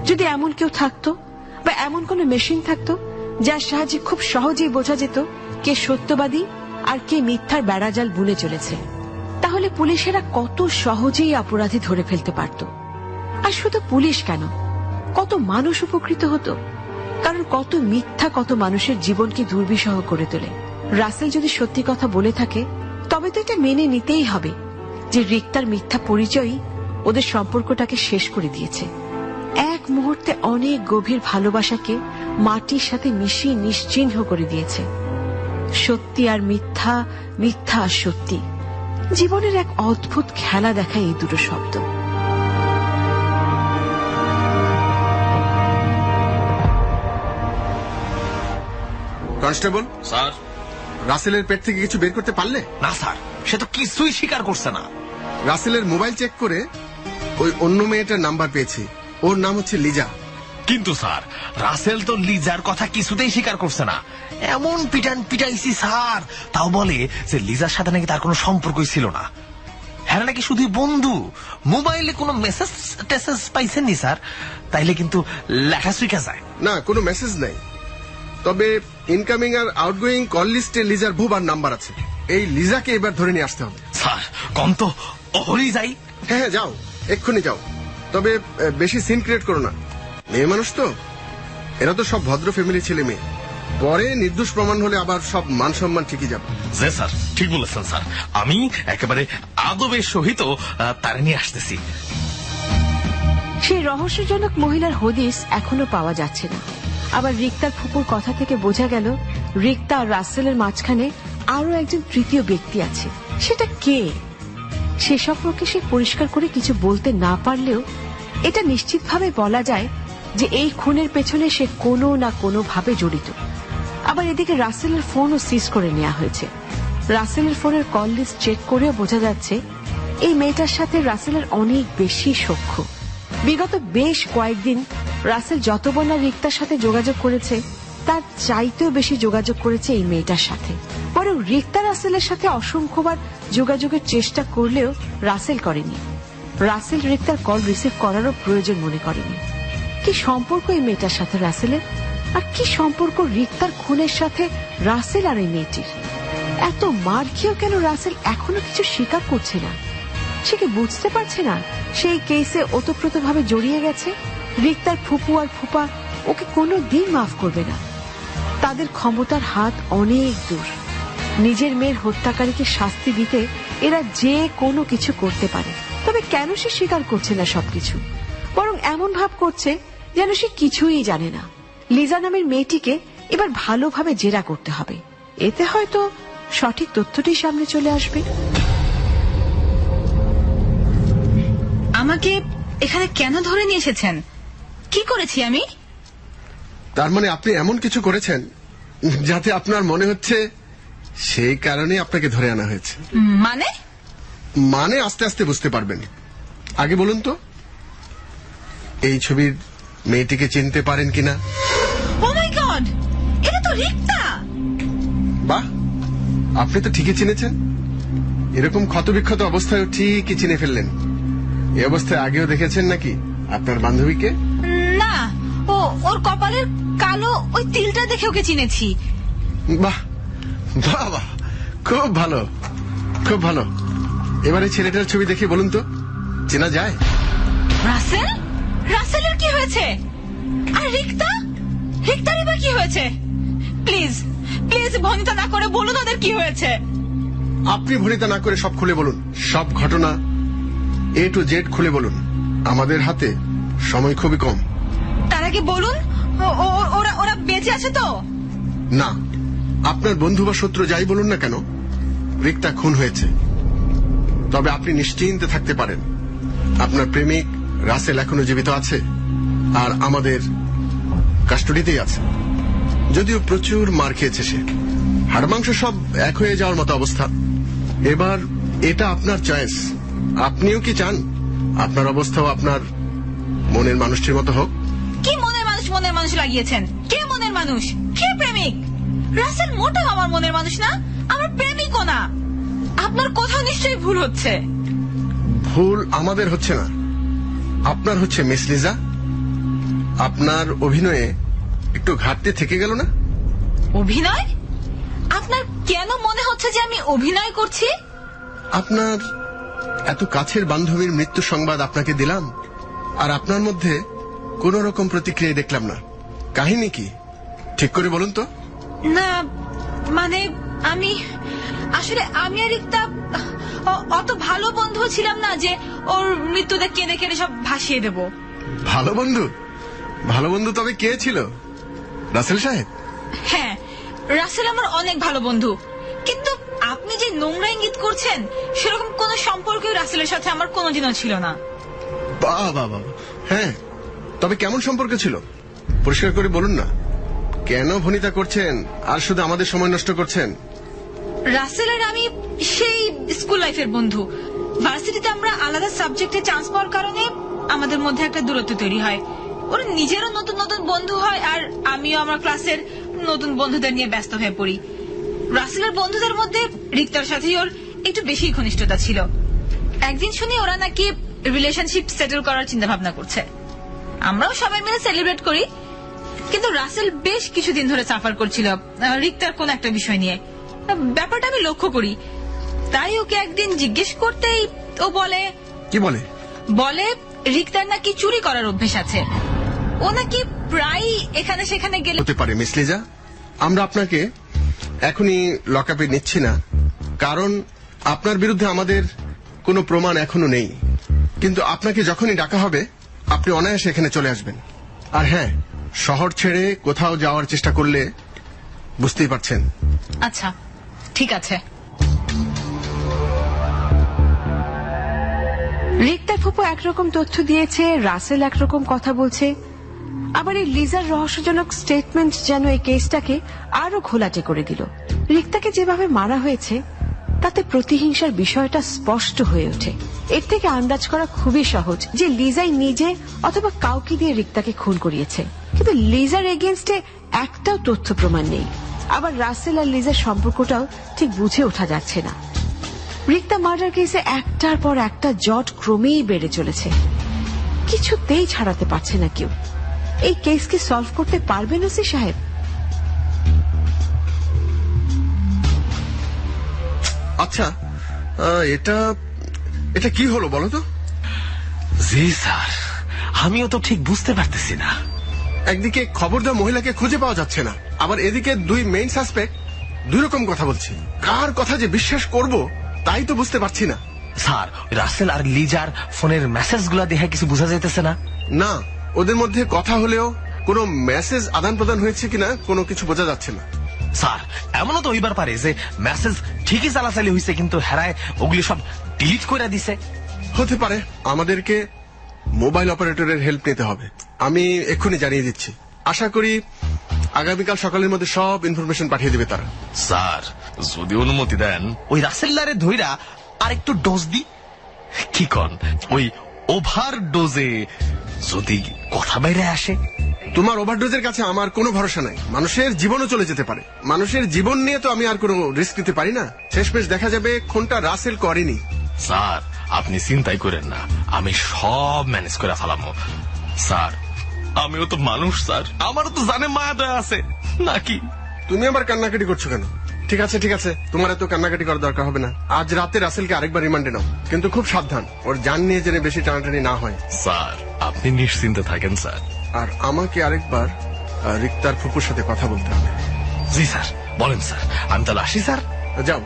যদি এমন কেউ থাকতো, বা এমন কোন মেশিন থাকতো যার সাহায্যে খুব সহজেই বোঝা যেত কে সত্যবাদী আর কে মিথ্যার বেড়াজাল বুনে চলেছে, তাহলে পুলিশেরা কত সহজেই অপরাধী ধরে ফেলতে পারত। আর শুধু পুলিশ কেন, কত মানুষ উপকৃত হতো। কারণ কত মিথ্যা কত মানুষের জীবনকে দুর্বিষহ করে তোলে। রাসেল যদি সত্যি কথা বলে থাকে তবে তো এটা মেনে নিতেই হবে যে রিক্তার মিথ্যা পরিচয়ই ওদের সম্পর্কটাকে শেষ করে দিয়েছে। এক মুহূর্তে অনেক গভীর ভালোবাসাকে মাটির সাথে মিশিয়ে নিশ্চিহ্ন করে দিয়েছে। সত্যি আর মিথ্যা, মিথ্যা আর সত্যি, জীবনের এক অদ্ভুত খেলা দেখায় এই দুটো শব্দ। Constable sir. রাসেলের পেট থেকে কিছু বের করতে পারলে? না স্যার, সে তো কিছুই স্বীকার করছে না। রাসেলের মোবাইল চেক করে ওই অন্য মেয়েটার নাম্বার পেয়েছি, ওর নাম হচ্ছে লিজা। কিন্তু স্যার, রাসেল তো লিজার কথা কিছুতেই স্বীকার করছে না। এমন পিটাইছি স্যার, তাও বলে যে লিজার সাথে নাকি তার কোনো সম্পর্কই ছিল না। হ্যাঁ নাকি শুধু বন্ধু, মোবাইলে কোনো মেসেজ টেসেজ পাইছেননি স্যার? তাইলে কিন্তু লেখা শিখা যায় না, কোনো মেসেজ নাই, তবে ইনকামিং আর আউটগোয়িং কল লিস্টে লিজার ভুবার নাম্বার আছে। এই লিজাকে এবার ধরে নিয়ে আসতে হবে। স্যার কম তো ওহরই যাই। হ্যাঁ যাও, এক্ষুনি যাও, তবে বেশি সিন ক্রিয়েট করো না। মেয়ে মানুষ তো, এরা তো সব ভদ্র ফ্যামিলি ছেলে মেয়ে, পরে নির্দোষ প্রমাণ হলে আবার সব মান সম্মান ঠিকই যাবে। স্যার ঠিক বলেছেন স্যার, আমি একেবারে আদবের সহিত তারে নিয়ে আসতেছি। সেই রহস্যজনক মহিলার হদিস এখনো পাওয়া যাচ্ছে না। আবার রিক্তার ফুপুর কথা থেকে বোঝা গেল রিক্তা আর রাসেলের মাঝখানে আরো একজন তৃতীয় ব্যক্তি আছে। সেটা কে, সে সম্পর্কে সে পরিষ্কার করে কিছু বলতে না পারলেও এটা নিশ্চিতভাবে বলা যায় যে এই খুনের পেছনে সে কোনো না কোনো ভাবে জড়িত। আবার এদিকে রাসেলের ফোনও সিজ করে নেওয়া হয়েছে। রাসেলের ফোনের কল লিস্ট চেক করেও বোঝা যাচ্ছে এই মেয়েটার সাথে রাসেলের অনেক বেশি সখ্য। বিগত বেশ কয়েকদিন রাসেল যতবার না রিক্তার সাথে যোগাযোগ করেছে তার চাইতেও বেশি যোগাযোগ করেছে এই মেয়েটার সাথে। বরং রিক্তা রাসেলের সাথে অসংখ্যবার যোগাযোগের চেষ্টা করলেও রাসেল করেনি। রাসেল রিক্তার কল রিসিভ করারও প্রয়োজন মনে করেনি। কি সম্পর্ক এই মেয়েটার সাথে রাসেলের, আর কি সম্পর্ক রিক্তার খুনের সাথে রাসেল আর এই মেয়েটির? এত মার খেয়েও কেন রাসেল এখনো কিছু স্বীকার করছে না? সে কি বুঝতে পারছে না সেই কেসে ওতপ্রোতভাবে জড়িয়ে গেছে? রিক্তার ফুপু আর ফুপা ওকে কোনো দিন মাফ করবে না। তাদের ক্ষমতার হাত অনেক দূর। নিজের মেয়ের হত্যাকারীকে শাস্তি দিতে এরা যে কোনো কিছু করতে পারে। তবে কেন সে স্বীকার করছে না সবকিছু, বরং এমন ভাব করছে যেন সে কিছুই জানে না। লিজা নামের মেয়েটিকে এবার ভালোভাবে জেরা করতে হবে, এতে হয়তো সঠিক তথ্যটি সামনে চলে আসবে। আমাকে এখানে কেন ধরে নিয়ে এসেছেন? কি করেছি আমি? তার মানে আপনি এমন কিছু করেছেন যাতে আপনার মনে হচ্ছে সেই কারণে আপনাকে ধরে আনা হয়েছে। মানে আস্তে আস্তে বুঝতে পারবেন। আগে বলুন তো, এই ছবির মেয়েটিকে চিনতে পারেন কিনা? ও মাই গড, এটা তো রিক্তা। বাহ, আপনি তো ঠিকই চিনেছেন। এরকম ক্ষতবিক্ষত অবস্থায় ঠিকই চিনে ফেললেন। এই অবস্থায় আগেও দেখেছেন নাকি আপনার বান্ধবীকে? না, ওর কপালের কালো ওই তিলটা দেখে ওকে চিনেছি। বাহ বাহ বাহ, খুব ভালো খুব ভালো। এবারে ছেলেটার ছবি দেখে বলুন তো, চেনা যায়? রাসেলের কি হয়েছে? আর রিক্তার এবার কি হয়েছে? প্লিজ প্লিজ ভনিতা না করে বলুন ওদের কি হয়েছে। আপনি ভনিতা না করে সব খুলে বলুন, সব ঘটনা A to Z খুলে বলুন। আমাদের হাতে সময় খুবই কম। তার আগে বলুন ওরা বেঁচে আছে তো? না, আপনার বন্ধু বা শত্রু যাই বলুন না কেন, রিক্তা খুন হয়েছে। তবে আপনি নিশ্চিন্তে থাকতে পারেন, আপনার প্রেমিক রাসেল এখনো জীবিত আছে আর আমাদের কাস্টডিতেই আছে। যদিও প্রচুর মার খেয়েছে সে, হাড় মাংস সব এক হয়ে যাওয়ার মতো অবস্থা। এবার এটা আপনার চয়েস। আপনিও কি চান আপনার অবস্থাও আপনার মনের মানুষটির মতো হোক? কি মনের মানুষ লাগিয়েছেন? কে মনের মানুষ, কে প্রেমিক? রাসেল মোটেও আমার মনের মানুষ না, আমার প্রেমিকও না। আপনার কোথাও নিশ্চয়ই ভুল হচ্ছে। ভুল আমাদের হচ্ছে না, আপনার হচ্ছে মিস লিজা। আপনার অভিনয়ে একটু ঘাটতি থেকে গেল না? অভিনয়? আপনার কেন মনে হচ্ছে যে আমি অভিনয় করছি? আপনার এত কাছের বান্ধবীর মৃত্যু সংবাদ আপনাকে দিলাম, আর আপনার মধ্যে কোন রকম প্রতিক্রিয়া দেখলাম না। কাহিনী কি ঠিক করে বলুন তো। না মানে আমি আর রিক্তা অত ভালো বন্ধু ছিলাম না যে ওর মৃত্যুতে কেঁদে কেঁদে সব ভাসিয়ে দেব। ভালো বন্ধু? ভালো বন্ধু তবে কে ছিল? রাসেল সাহেব? হ্যাঁ, রাসেল আমার অনেক ভালো বন্ধু, কিন্তু আপনি যে নোংরা ইঙ্গিত করছেন সেরকম কোন সম্পর্ক রাসেলের সাথে আমার কোনোদিনও ছিল না। বাবা বাবা, হ্যাঁ তবে কেমন সম্পর্ক ছিল পরিষ্কার করে বলুন না। কেন ভনিতা করছেন আর শুধু আমাদের সময় নষ্ট করছেন? রাসেল আর আমি সেই স্কুল লাইফের বন্ধু। ভার্সিটিতে আমরা আলাদা সাবজেক্টে চান্স পাওয়ার কারণে আমাদের মধ্যে একটা দূরত্ব তৈরি হয়। ওর নিজেরও নতুন নতুন বন্ধু হয়, আর আমিও আমার ক্লাসের নতুন বন্ধুদের নিয়ে ব্যস্ত হয়ে পড়ি। রাসেলের বন্ধুদের মধ্যে রিক্তার সাথেই ওর একটু বেশি ঘনিষ্ঠতা ছিল। একদিন শুনি ওরা নাকি রিলেশনশিপ সেটেল করার চিন্তা ভাবনা করছে। আমরাও সবাই মিলে সেলিব্রেট করি, কিন্তু রাসেল বেশ কিছুদিন ধরে সাফার করছিল রিক্তার কোন একটা বিষয় নিয়ে। ব্যাপারটা আমি লক্ষ্য করি, তাই ওকে একদিন জিজ্ঞেস করতেই ও বলে। কি বলে? বলে রিক্তার নাকি চুরি করার অভ্যেস আছে। ও নাকি প্রায় এখানে সেখানে গেলে। হতে পারে মিস লিজা, আমরা আপনাকে এখনই লকআপে নিচ্ছি না, কারণ আপনার বিরুদ্ধে আমাদের কোনো প্রমাণ এখনো নেই। কিন্তু আপনাকে যখনই ডাকা হবে আপনি অনায়াসে এখানে চলে আসবেন। আর হ্যাঁ, শহর ছেড়ে কোথাও যাওয়ার চেষ্টা করলে বুঝতেই পারছেন। আচ্ছা ঠিক আছে। রিক্তার ফুপু একরকম তথ্য দিয়েছে, রাসেল একরকম কথা বলছে, আবার এই লিজার রহস্যজনক স্টেটমেন্ট যেন এই কেসটাকে আরো ঘোলাটে করে দিল। রিক্তাকে যেভাবে মারা হয়েছে তাতে প্রতিহিংসার বিষয়টা স্পষ্ট হয়ে ওঠে। এর থেকে আন্দাজ করা খুবই সহজ যে লিজাই নিজে অথবা কাউকে দিয়ে রিক্তাকে খুন করিয়েছে। কিন্তু লিজার এগেইনস্টে একটাও তথ্য প্রমাণ নেই। আবার রাসেল আর লিজার সম্পর্কটাও ঠিক বুঝে ওঠা যাচ্ছে না। রিক্তা মার্ডার কেসে একটার পর একটা জট ক্রমেই বেড়ে চলেছে, কিছুতেই ছাড়াতে পারছে না কেউ। এই কেসকে সলভ করতে পারবেন ওসি সাহেব? আচ্ছা, এটা কি হলো বলো তো? জি স্যার, আমিও তো ঠিক বুঝতে পারতেছি না। একদিকে খবর দেওয়া মহিলাকে খুঁজে পাওয়া যাচ্ছে না, আবার এদিকে দুই মেইন সাসপেক্ট দুই রকম কথা বলছে। কার কথা যে বিশ্বাস করব তাই তো বুঝতে পারছি না। স্যার, রাসেল আর লিজার ফোনের মেসেজ গুলা দেখে কিছু বোঝা যাইতেছে না। না, ওদের মধ্যে কথা হলেও কোনো মেসেজ আদান প্রদান হয়েছে কিনা কোনো কিছু বোঝা যাচ্ছে না। স্যার, এমনও তো হইবার পারে যে মেসেজ ঠিকই চালাচালি হয়েছে, কিন্তু হেরায় ওগুলি সব ডিলিট করে দিছে। হতে পারে। আমাদেরকে মোবাইল অপারেটরের হেল্প নিতে হবে। আমি এক্ষুনি জানিয়ে দিচ্ছি। আশা করি আগামীকাল সকালের মধ্যে সব ইনফরমেশন পাঠিয়ে দেবে তারা। স্যার, যদি অনুমতি দেন ওই রাসেল্লারে ধইরা আর একটু ডোজ দি। কি কন? ওই ওভার ডোজে যদি কথা বাইরে আসে। তোমার ওভারডোজের কাছে আমার কোনো ভরসা নাই। মানুষের জীবনও চলে যেতে পারে। মানুষের জীবন নিয়ে তো আমি আর কোনো রিস্ক নিতে পারি না। শেষমেশ দেখা যাবে খুনটা রাসেল করেনি। স্যার, আপনি চিন্তাই করেন না, আমি সব ম্যানেজ করে ফেলামো। স্যার, আমিও তো মানুষ স্যার, আমারও তো জানে মায়া দয়া আছে নাকি? তুমি আবার কান্নাকাটি করছো কেন? ঠিক আছে ঠিক আছে, তোমার এত কান্নাকাটি করার দরকার হবে না। আজ রাতে রাসেলকে আরেকবার রিমান্ডে নাও, কিন্তু খুব সাবধান, ওর জান নিয়ে যেন বেশি টানাটানি না হয়। স্যার, আপনি নিশ্চিন্তে থাকেন স্যার। আর আমাকে আরেকবার রিক্তার ফুপুর সাথে কথা বলতে হবে। জি স্যার, বলেন স্যার। আমি তাহলে আসি স্যার। যাও।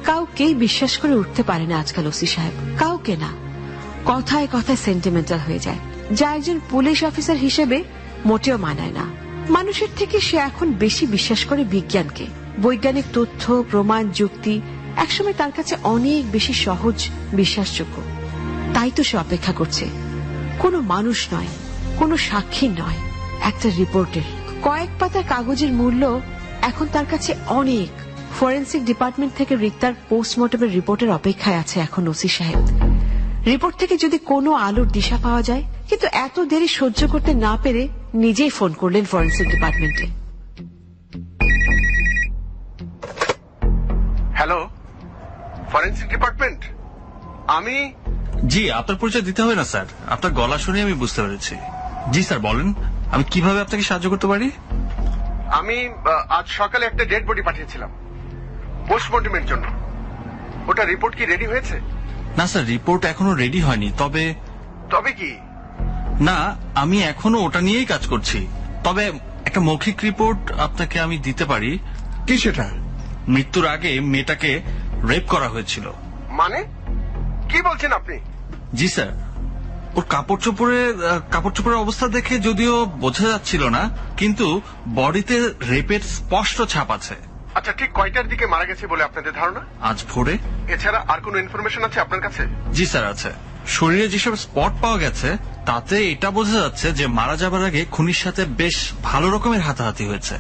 কাউকেই বিশ্বাস করে উঠতে পারে না আজকাল ওসি সাহেব, কাউকে না। কথায় কথায় সেন্টিমেন্টাল হয়ে যায়, যা একজন পুলিশ অফিসার হিসেবে মোটেও মানায় না। মানুষের থেকে সে এখন বেশি বিশ্বাস করে বিজ্ঞানকে। বৈজ্ঞানিক তথ্য, প্রমাণ, যুক্তি একসময় তার কাছে অনেক বেশি সহজ, বিশ্বাসযোগ্য। তাই তো সে অপেক্ষা করছে কোনো মানুষ নয়, কোনো সাক্ষী নয়, একটা রিপোর্টের। কয়েক পাতার কাগজের মূল্য এখন তার কাছে অনেক, ফরেন্সিক ডিপার্টমেন্ট থেকে রিক্তার পোস্টমর্টমের রিপোর্টের অপেক্ষায় আছে এখন ওসি সাহেব। রিপোর্ট থেকে যদি কোনো আলোর দিশা পাওয়া যায়, কিন্তু এত দেরি সহ্য করতে না পেরে নিজেই ফোন করলেন ফরেন্সিক ডিপার্টমেন্টে। হ্যালো, ফরেন্সিক ডিপার্টমেন্ট, আমি জি, আপনার পরিচয় দিতে হবে না স্যার, আপনার গলা শুনে আমি বুঝতে পেরেছি। জি স্যার, বলেন আমি কিভাবে আপনাকে সাহায্য করতে পারি? আমি আজ সকালে একটা ডেড বডি পাঠিয়েছিলাম পোস্টমর্টমের জন্য। ওটা রিপোর্ট কি রেডি হয়েছে? না স্যার, রিপোর্ট এখনো রেডি হয়নি। তবে কি? না, আমি এখনো ওটা নিয়েই কাজ করছি। তবে একটা মৌখিক রিপোর্ট আপনাকে আমি দিতে পারি। কি সেটা? মৃত্যুর আগে মেয়েটাকে রেপ করা হয়েছিল। মানে কি বলছেন আপনি? জি স্যার, ওর কাপড় চোপড়ের অবস্থা দেখে যদিও বোঝা যাচ্ছিল না, কিন্তু বডিতে রেপের স্পষ্ট ছাপ আছে। আচ্ছা, ঠিক কয়টার দিকে মারা গেছে বলে আপনাদের ধারণা? আজ ভোরে। এছাড়া আর কোনো ইনফরমেশন আছে আপনার কাছে? জি স্যার, আছে। শরীরে যেসব স্পট পাওয়া গেছে তাতে এটা বোঝা যাচ্ছে যে মারা যাবার আগে খুনির সাথে বেশ ভালো রকমের হাতাহাতি হয়েছে।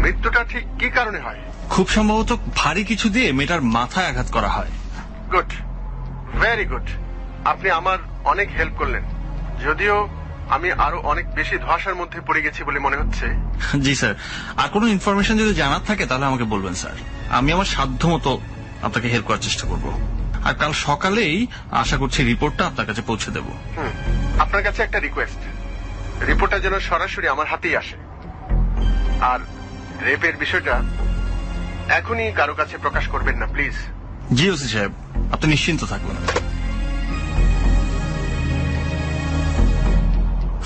মৃত্যুটা ঠিক কি কারণে হয়? খুব সম্ভবত ভারী কিছু দিয়ে মেয়েটার মাথায় আঘাত করা হয়। Good, very good. আপনি আমার অনেক হেল্প করলেন, যদিও আমি আরো অনেক বেশি ধোঁয়াশার মধ্যে পড়ে গেছি বলে মনে হচ্ছে। জি স্যার, আর কোনো ইনফরমেশন যদি জানার থাকে তাহলে আমাকে বলবেন স্যার, আমি আমার সাধ্য মতো আপনাকে হেল্প করার চেষ্টা করব। আর কাল সকালেই আশা করছি রিপোর্টটা আপনার কাছে পৌঁছে দেব। আপনার কাছে একটা রিকোয়েস্ট, রিপোর্টটা যেন সরাসরি আমার হাতেই আসে। আর রেপের বিষয়টা এখনই কারো কাছে প্রকাশ করবেন না, প্লিজ। জি ওসি সাহেব, আপনি নিশ্চিন্ত থাকবেন।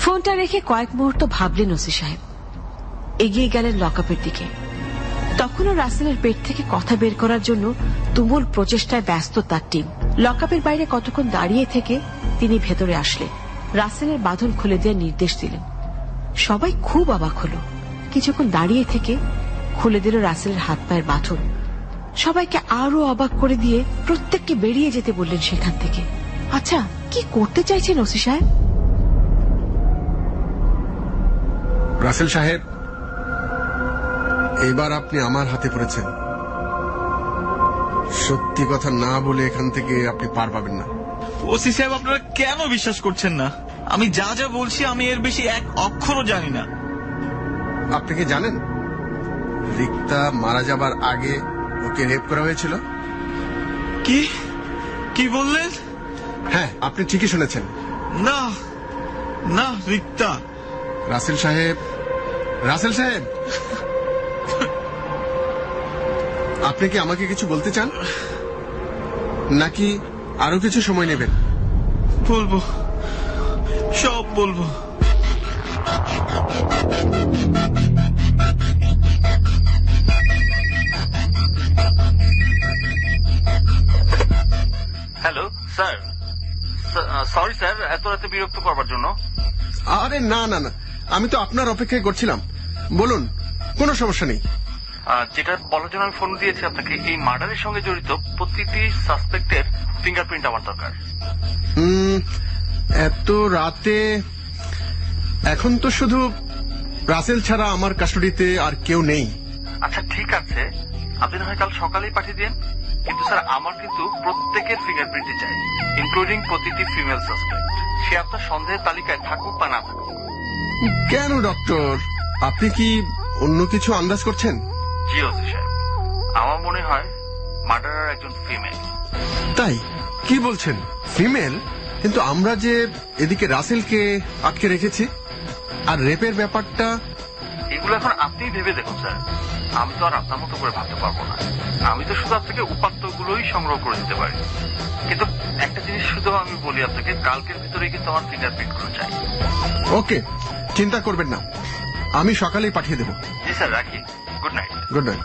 ফোনটা রেখে কয়েক মুহূর্ত ভাবলেন ওসি সাহেব। এগিয়ে গেলেন লকআপের দিকে। তখনও রাসেলের পেট থেকে কথা বের করার জন্য তুমুল প্রচেষ্টায় ব্যস্ত তার টিম। লকআপের বাইরে কতক্ষণ দাঁড়িয়ে থেকে তিনি ভেতরে আসলেন, রাসেলের বাঁধন খুলে দেওয়ার নির্দেশ দিলেন। সবাই খুব অবাক হল। কিছুক্ষণ দাঁড়িয়ে থেকে খুলে দিল রাসেলের হাত পায়ের বাঁধন। সবাইকে আরো অবাক করে দিয়ে প্রত্যেককে বেরিয়ে যেতে বললেন সেখান থেকে। আচ্ছা, কি করতে চাইছেন ওসি সাহেব? রাসেল সাহেব, এবার আপনি আমার হাতে পড়েছেন। সত্যি কথা না বলে এখান থেকে আপনি পার পাবেন না। ওসি সাহেব, আপনারা কেন বিশ্বাস করছেন না? আমি যা যা বলছি আমি এর বেশি এক অক্ষরও জানি না। আপনি কি জানেন রিক্তা মারা যাবার আগে ওকে রেপ করা হয়েছিল? কি কি বললেন? হ্যাঁ, আপনি ঠিকই শুনেছেন। না না, রিক্তা। রাসেল সাহেব, রাসেল সাহেব, আপনি কি আমাকে কিছু বলতে চান নাকি আরো কিছু সময় নেবেন? বলবো, সব বলবো। হ্যালো স্যার, সরি স্যার এত রাতে বিরক্ত করবার জন্য। আরে না না না, আমি তো আপনার অপেক্ষায় করছিলাম। বলুন, কোনো সমস্যা নেই। যেটা বলার জন্য আমি ফোন দিয়েছি আপনাকে, এই মার্ডারের সঙ্গে জড়িত প্রতিটি সাসপেক্টের ফিঙ্গারপ্রিন্ট আমার দরকার। এত রাতে? এখন তো শুধু রাসেল ছাড়া আমার কাস্টডিতে আর কেউ নেই। আচ্ছা ঠিক আছে, আপনি না হয় কাল সকালেই পাঠিয়ে দিন, কিন্তু স্যার আমার কিন্তু প্রত্যেকের ফিঙ্গারপ্রিন্টই চাই, ইনক্লুডিং প্রতিটি ফিমেল সাসপেক্ট, সে আপনার সন্দেহের তালিকায় থাকুক বা না থাকুক। কেন ডক্টর, আপনি কি অন্য কিছু আন্দাজ করছেন? জি ওসি সাহেব, আমার মনে হয় মার্ডারার একজন ফিমেল। তাই? কি বলছেন, ফিমেল? কিন্তু আমরা যে এদিকে রাসেলকে আটকে রেখেছি, আর রেপের ব্যাপারটা। এগুলো এখন আপনিই ভেবে দেখুন স্যার, আমি তো আর আপনার মতো করে ভাবতে পারবো না। আমি তো শুধু আপনাকে উপাত্তগুলোই সংগ্রহ করে দিতে পারি। কিন্তু একটা জিনিস শুধু আমি বলি আপনাকে, কালকের ভিতরেই কিন্তু আমার ফিঙ্গারপ্রিন্ট গুলো চাই। ওকে, চিন্তা করবেন না, আমি সকালেই পাঠিয়ে দেব। জি স্যার, রাখি। Good night. Good night.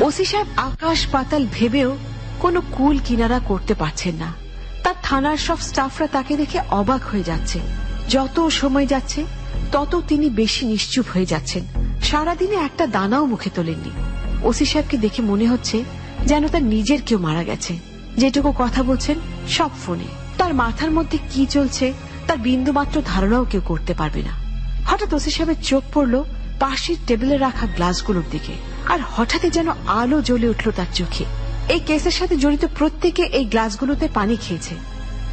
OC সাহেব আকাশ পাতাল ভেবেও কোনো কুল কিনারা করতে পারছেন না। তার থানার সব স্টাফরা তাকে দেখে অবাক হয়ে যাচ্ছে। যত সময় যাচ্ছে তত তিনি বেশি নিশ্চুপ হয়ে যাচ্ছেন। সারাদিনে একটা দানাও মুখে তোলেননি। ওসি সাহেবকে দেখে মনে হচ্ছে যেন তার নিজের কেউ মারা গেছে। যেটুকু কথা বলছেন সব ফোনে। তার মাথার মধ্যে কি চলছে তার বিন্দুমাত্র ধারণাও কেউ করতে পারবে না। হঠাৎ ওসি সাহেবের চোখ পড়ল পাশের টেবিলে রাখা গ্লাসগুলোর দিকে, আর হঠাৎই যেন আলো জ্বলে উঠল তার চোখে। এই কেসের সাথে জড়িত প্রত্যেকে এই গ্লাসগুলোতে পানি খেয়েছে,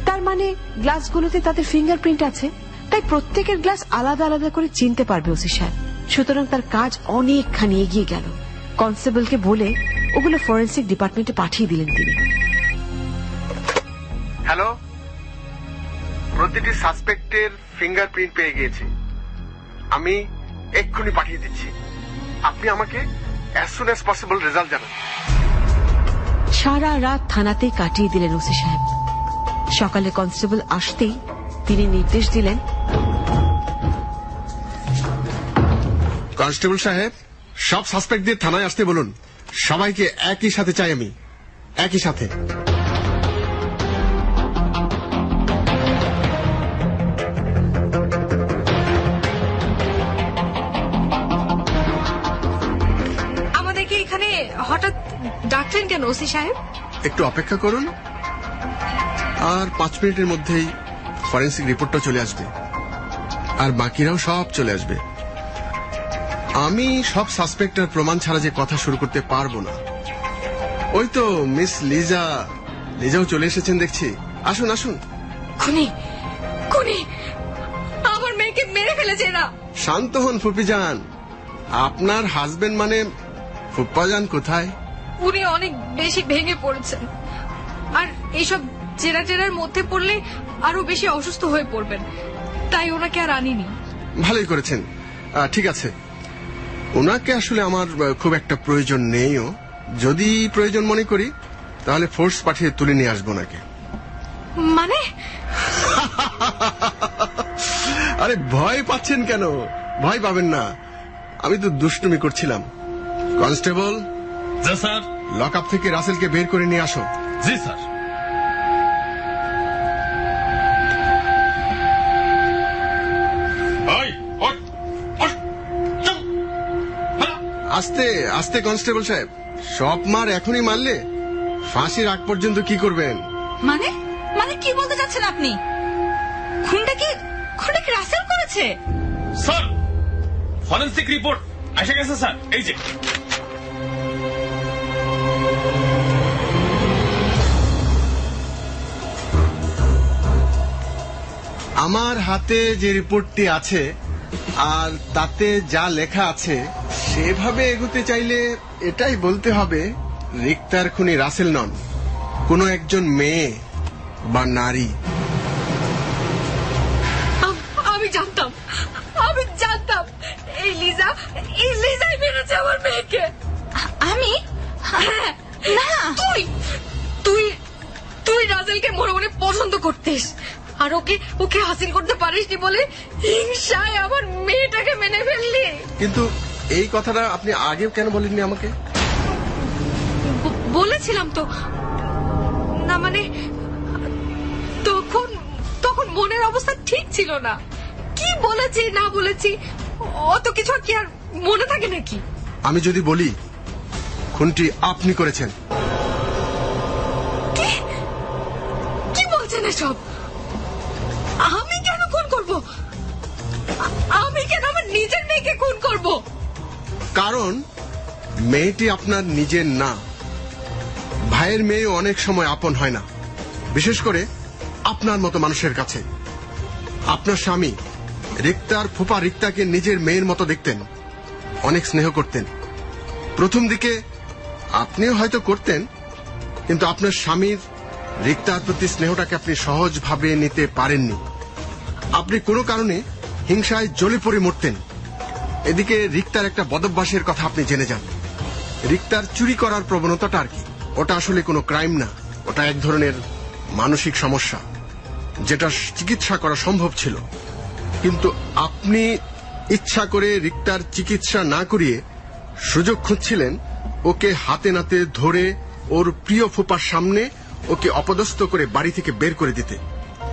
তার মানে গ্লাসগুলোতে তাদের ফিঙ্গারপ্রিন্ট আছে, তাই প্রত্যেকের গ্লাস আলাদা আলাদা করে চিনতে পারবে ওসি সাহেব। সুতরাং তার কাজ অনেকখানি এগিয়ে গেল। কনস্টেবলকে বলে ওগুলো ফরেন্সিক ডিপার্টমেন্টে পাঠিয়ে দিলেন তিনি। হ্যালো, প্রতিটি সাসপেক্টের ফিঙ্গারপ্রিন্ট পেয়ে গিয়েছি, আমি এক্ষুনি পাঠিয়ে দিচ্ছি। আপনি আমাকে as soon as possible result জানান। সারা রাত থানাতেই কাটিয়ে দিলেন ওসি সাহেব। সকালে কনস্টেবল আসতেই তিনি নির্দেশ দিলেন, কনস্টেবল সাহেব, সব সাসপেক্টদের থানায় আসতে বলুন। সবাইকে একই সাথে চাই আমি, একই সাথে। আমাদেরকে এখানে হঠাৎ ডাকলেন কেন ওসি সাহেব? একটু অপেক্ষা করুন, আর 5 মিনিটের মধ্যেই ফরেন্সিক রিপোর্টটা চলে আসবে, আর বাকিরাও সব চলে আসবে। আমি সব সাসপেক্টের প্রমাণ ছাড়া যে কথা শুরু করতে পারবো না। ওই তো মিস লিজাও চলে এসেছেন দেখছি। আসুন আসুন। খুনি খুনি আমার মেয়েকে মেরে ফেলেছে এরা। শান্ত হন ফুপিজান, আপনার হাজবেন্ড মানে ফুপ্পাজান কোথায়? উনি অনেক বেশি ভেঙে পড়েছেন, আর এইসব জেরার মধ্যে পড়লে আরো বেশি অসুস্থ হয়ে পড়বেন, তাই ওনাকে আর আনিনি। ভালোই করেছেন। ঠিক আছে, ওনাকে আসলে আমার খুব একটা প্রয়োজন নেইও। যদি প্রয়োজন মনে করি তাহলে ফোর্স পাঠিয়ে তুলে নিয়ে আসবো ওনাকে। মানে? আরে ভয় পাচ্ছেন কেন? ভয় পাবেন না, আমি তো দুষ্টুমি করছিলাম। কনস্টেবল, জি স্যার। লক আপ থেকে রাসেলকে বের করে নিয়ে আসো। জি স্যার। আস্তে আস্তে কনস্টেবল সাহেব, সব মার এখনই মারলে ফাঁসির আগ পর্যন্ত কি করবেন? মানে মানে কি বলতে চাচ্ছেন আপনি? খুনটা কি রাসেল করেছে? স্যার, ফরেন্সিক রিপোর্ট এসে গেছে স্যার, এই যে। আমার হাতে যে রিপোর্টটি আছে আর তাতে যা লেখা আছে সেভাবে এগোতে চাইলে এটাই বলতে হবে, রিক্তার খুনি রাসেল নন, কোনো একজন মেয়ে বা নারী। আমি জানতাম এই লিজাই মেরেছে আমার মেয়েকে। আমি? না, তুই রাজেলকে মনে মনে পছন্দ করতিস, আর ওকে হাসিল করতে পারিসনি বলে হিংসায় আমার মেয়েটাকে মেনে ফেললি। কিন্তু এই কথাটা আপনি আগেও কেন বলেননি আমাকে? বলেছিলাম তো, না মানে তখন মনের অবস্থা ঠিক ছিল না। কি বলেছি না বলেছি অত কিছু কি আর মনে থাকে নাকি? আমি যদি বলি খুনটি আপনি করেছেন? কি বলছেন এসব? আমি কেন খুন করব? আমি কেন আমার নিজের মেয়েকে খুন করব? কারণ মেয়েটি আপনার নিজের না। ভাইয়ের মেয়ে অনেক সময় আপন হয় না, বিশেষ করে আপনার মতো মানুষের কাছে। আপনার স্বামী রিক্তার ফুপা রিক্তাকে নিজের মেয়ের মতো দেখতেন, অনেক স্নেহ করতেন। প্রথম দিকে আপনিও হয়তো করতেন, কিন্তু আপনার স্বামীর রিক্তার প্রতি স্নেহটাকে আপনি সহজভাবে নিতে পারেননি। আপনি কোনো কারণে হিংসায় জ্বলে পড়ে মরতেন। এদিকে রিক্তার একটা বদভ্যাসের কথা আপনি জেনে যান। রিক্তার চুরি করার প্রবণতাটা আর কি, ওটা আসলে কোনো ক্রাইম না, ওটা এক ধরনের মানসিক সমস্যা, যেটা চিকিৎসা করা সম্ভব ছিল। কিন্তু আপনি ইচ্ছা করে রিক্তার চিকিৎসা না করিয়ে সুযোগ খুঁজছিলেন ওকে হাতে নাতে ধরে ওর প্রিয় ফুপার সামনে ওকে অপদস্থ করে বাড়ি থেকে বের করে দিতে।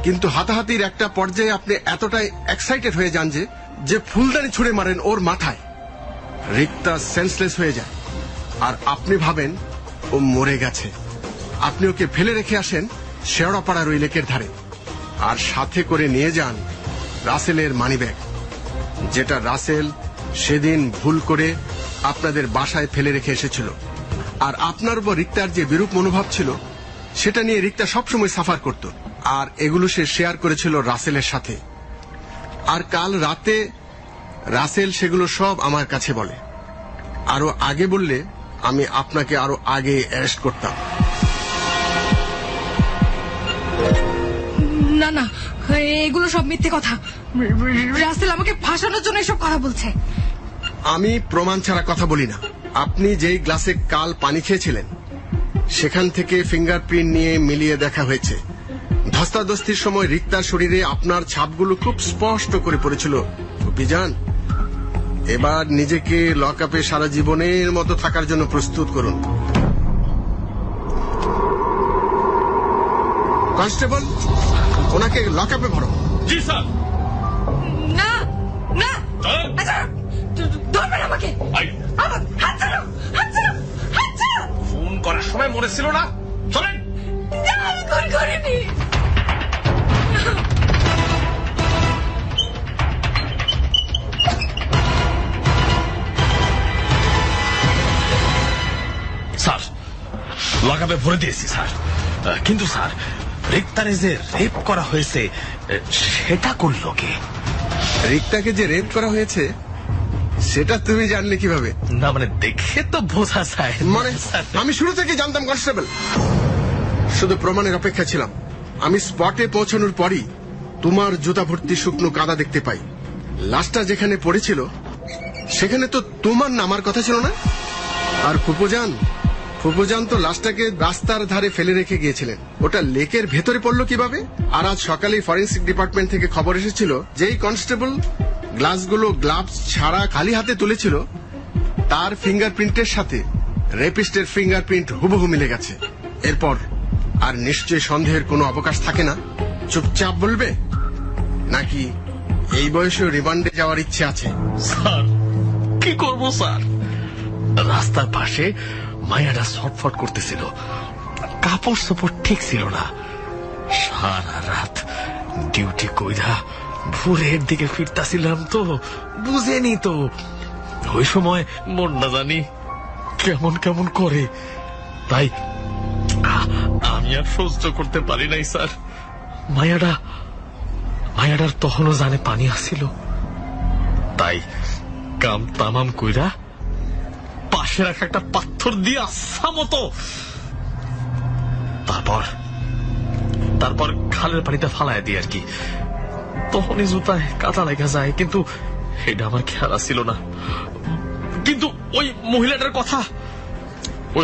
কিন্তু হাতাহাতির একটা পর্যায়ে আপনি এতটাই এক্সাইটেড হয়ে যান যে ফুলদানি ছুঁড়ে মারেন ওর মাথায়। রিক্তা সেন্সলেস হয়ে যায়, আর আপনি ভাবেন ও মরে গেছে। আপনি ওকে ফেলে রেখে আসেন শেওড়াপাড়ার ওই লেকের ধারে। আর সাথে করে নিয়ে যান রাসেলের মানিব্যাগ, যেটা রাসেল সেদিন ভুল করে আপনাদের বাসায় ফেলে রেখে এসেছিল। আর আপনার উপর রিক্তার যে বিরূপ মনোভাব ছিল সেটা নিয়ে রিক্তা সবসময় সাফার করত, আর এগুলো সে শেয়ার করেছিল রাসেলের সাথে। আর কাল রাতে রাসেল সেগুলো সব আমার কাছে বলে। আরো আগে বললে আমি আপনাকে আরো আগে অ্যারেস্ট করতাম। না না, এগুলো সব মিথ্যে কথা। রাসেল আমাকে ফাঁসানোর জন্য এসব কথা বলছে। আমি প্রমাণ ছাড়া কথা বলি না। আপনি যেই গ্লাসে কাল পানি খেয়েছিলেন সেখান থেকে ফিঙ্গারপ্রিন্ট নিয়ে মিলিয়ে দেখা হয়েছে। ধস্তাধস্তির সময় রিক্তার শরীরে আপনার ছাপগুলো খুব স্পষ্ট করে পড়েছিল। বিজান, এবার নিজেকে লকআপে সারা জীবনের মতো থাকার জন্য প্রস্তুত করুন। কনস্টেবল, ওনাকে লকআপে ভরো। জি স্যার। না না, আচ্ছা, ধরবেন আমাকে। আমার হাত ছাড়ো, হাত ছাড়ো, হাত ছাড়ো। ফোন করার সময় মনে ছিল না? চলেন। না, আমি খুন করিনি। স্যার, লাগাবে ভরে দিয়েছি স্যার। কিন্তু স্যার, রিক্তারে যে রেপ করা হয়েছে সেটা করলো কে? রিক্তাকে যে রেপ করা হয়েছে সেটা তুমি জানলে কিভাবে? না মানে দেখে তো বোঝা যায়। মানে আমি শুরু থেকে জানতাম কনস্টেবল, শুধু প্রমাণের অপেক্ষা ছিলাম। আমি স্পটে পৌঁছানোর পরই তোমার জুতা ভর্তি শুকনো কাদা দেখতে পাই। লাশটা যেখানে পড়েছিল সেখানে তো তোমার নামার কথা ছিল না। আর ফুপুজান তো লাশটাকে রাস্তার ধারে ফেলে রেখে গিয়েছিলেন। ওটা লেকের ভেতরে পড়লো কিভাবে? আর আজ সকালে ফরেন্সিক ডিপার্টমেন্ট থেকে খবর এসেছিল যেই কনস্টেবল গ্লাসগুলো গ্লাভস ছাড়া খালি হাতে তুলেছিল তার ফিঙ্গারপ্রিন্টের সাথে রেপিস্টের ফিঙ্গারপ্রিন্ট হুবহু মিলে গেছে। এরপর আর নিশ্চয়ই সন্দেহের কোনো অবকাশ থাকে না। চুপচাপ বলবে নাকি এই বয়সেও রিমান্ডে যাওয়ার ইচ্ছে আছে? স্যার, কি করব স্যার? রাস্তার পাশে মায়াটা ছটফট করতেছিল, কাপড় সাপড় ঠিক ছিল না। সারা রাত ডিউটি কইরা ভোরের দিকে ফিরতাছিলাম তো বুঝেনি তো। ওই সময় মন না জানি কেমন কেমন করে, তাই আমি আর সহ্য করতে পারি নাই স্যার। মায়াডার তখনও জানে পানি আসছিল, তাই কাম তামাম কইরা পাশে রাখা একটা পাথর দিয়ে আসা মতো তারপর খালের পানিতে ফালায় দিই আর কি। তখনই জুতায় কাদা লেগে যায়, কিন্তু এটা আমার খেয়াল ছিল না। কিন্তু ওই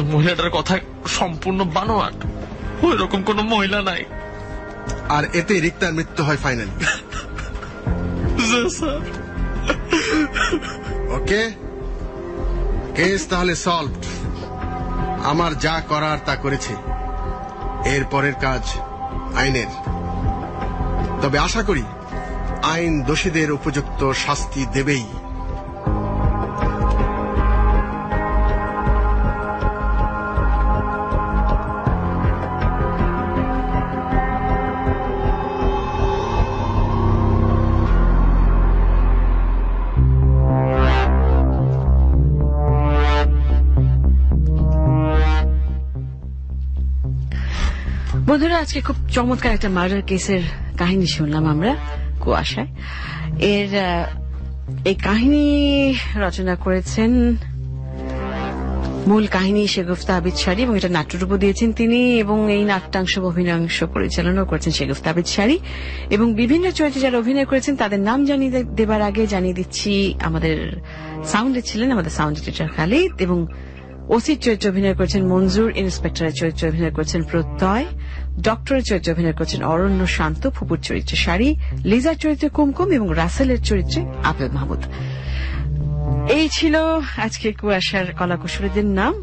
মহিলাটার কথা সম্পূর্ণ বানোয়াট। ওই রকম কোন মহিলা নাই। আর এতে রিক্তার মৃত্যু হয় ফাইনালি। ওকে, কেস তাহলে সলভড। আমার যা করার তা করেছে, এর পরের কাজ আইনের। তবে আশা করি আইন দোষীদের উপযুক্ত শাস্তি দেবেই। বন্ধুরা, আজকে খুব চমৎকার একটা মার্ডার কেসের কাহিনী শুনলাম আমরা কুয়াশায়। এই কাহিনী রচনা করেছেন, মূল কাহিনী শেগুফতা আবিদ শাড়ি, এবং এটা নাট্যরূপও দিয়েছেন তিনি, এবং এই নাট্যাংশ অভিনয়াংশ পরিচালনাও করেছেন শেগুফতা আবিদ শাড়ি। এবং বিভিন্ন চরিত্রে যারা অভিনয় করেছেন তাদের নাম জানিয়ে দেবার আগে জানিয়ে দিচ্ছি, আমাদের সাউন্ডে ছিলেন আমাদের সাউন্ড এডিটর খালিদ, এবং ওসির চরিত্রে অভিনয় করেছেন মঞ্জুর, ইন্সপেক্টরের চরিত্রে অভিনয় করেছেন প্রত্যয়, ডক্টরের চরিত্রে অভিনয় করেছেন অরণ্য শান্ত, ফুপুর চরিত্রে শাড়ি, লিজার চরিত্রে কুমকুম এবং রাসেলের চরিত্রে আপেল মাহমুদ। এই ছিল আজকে কুয়াশার কলাকুশলীদের নাম।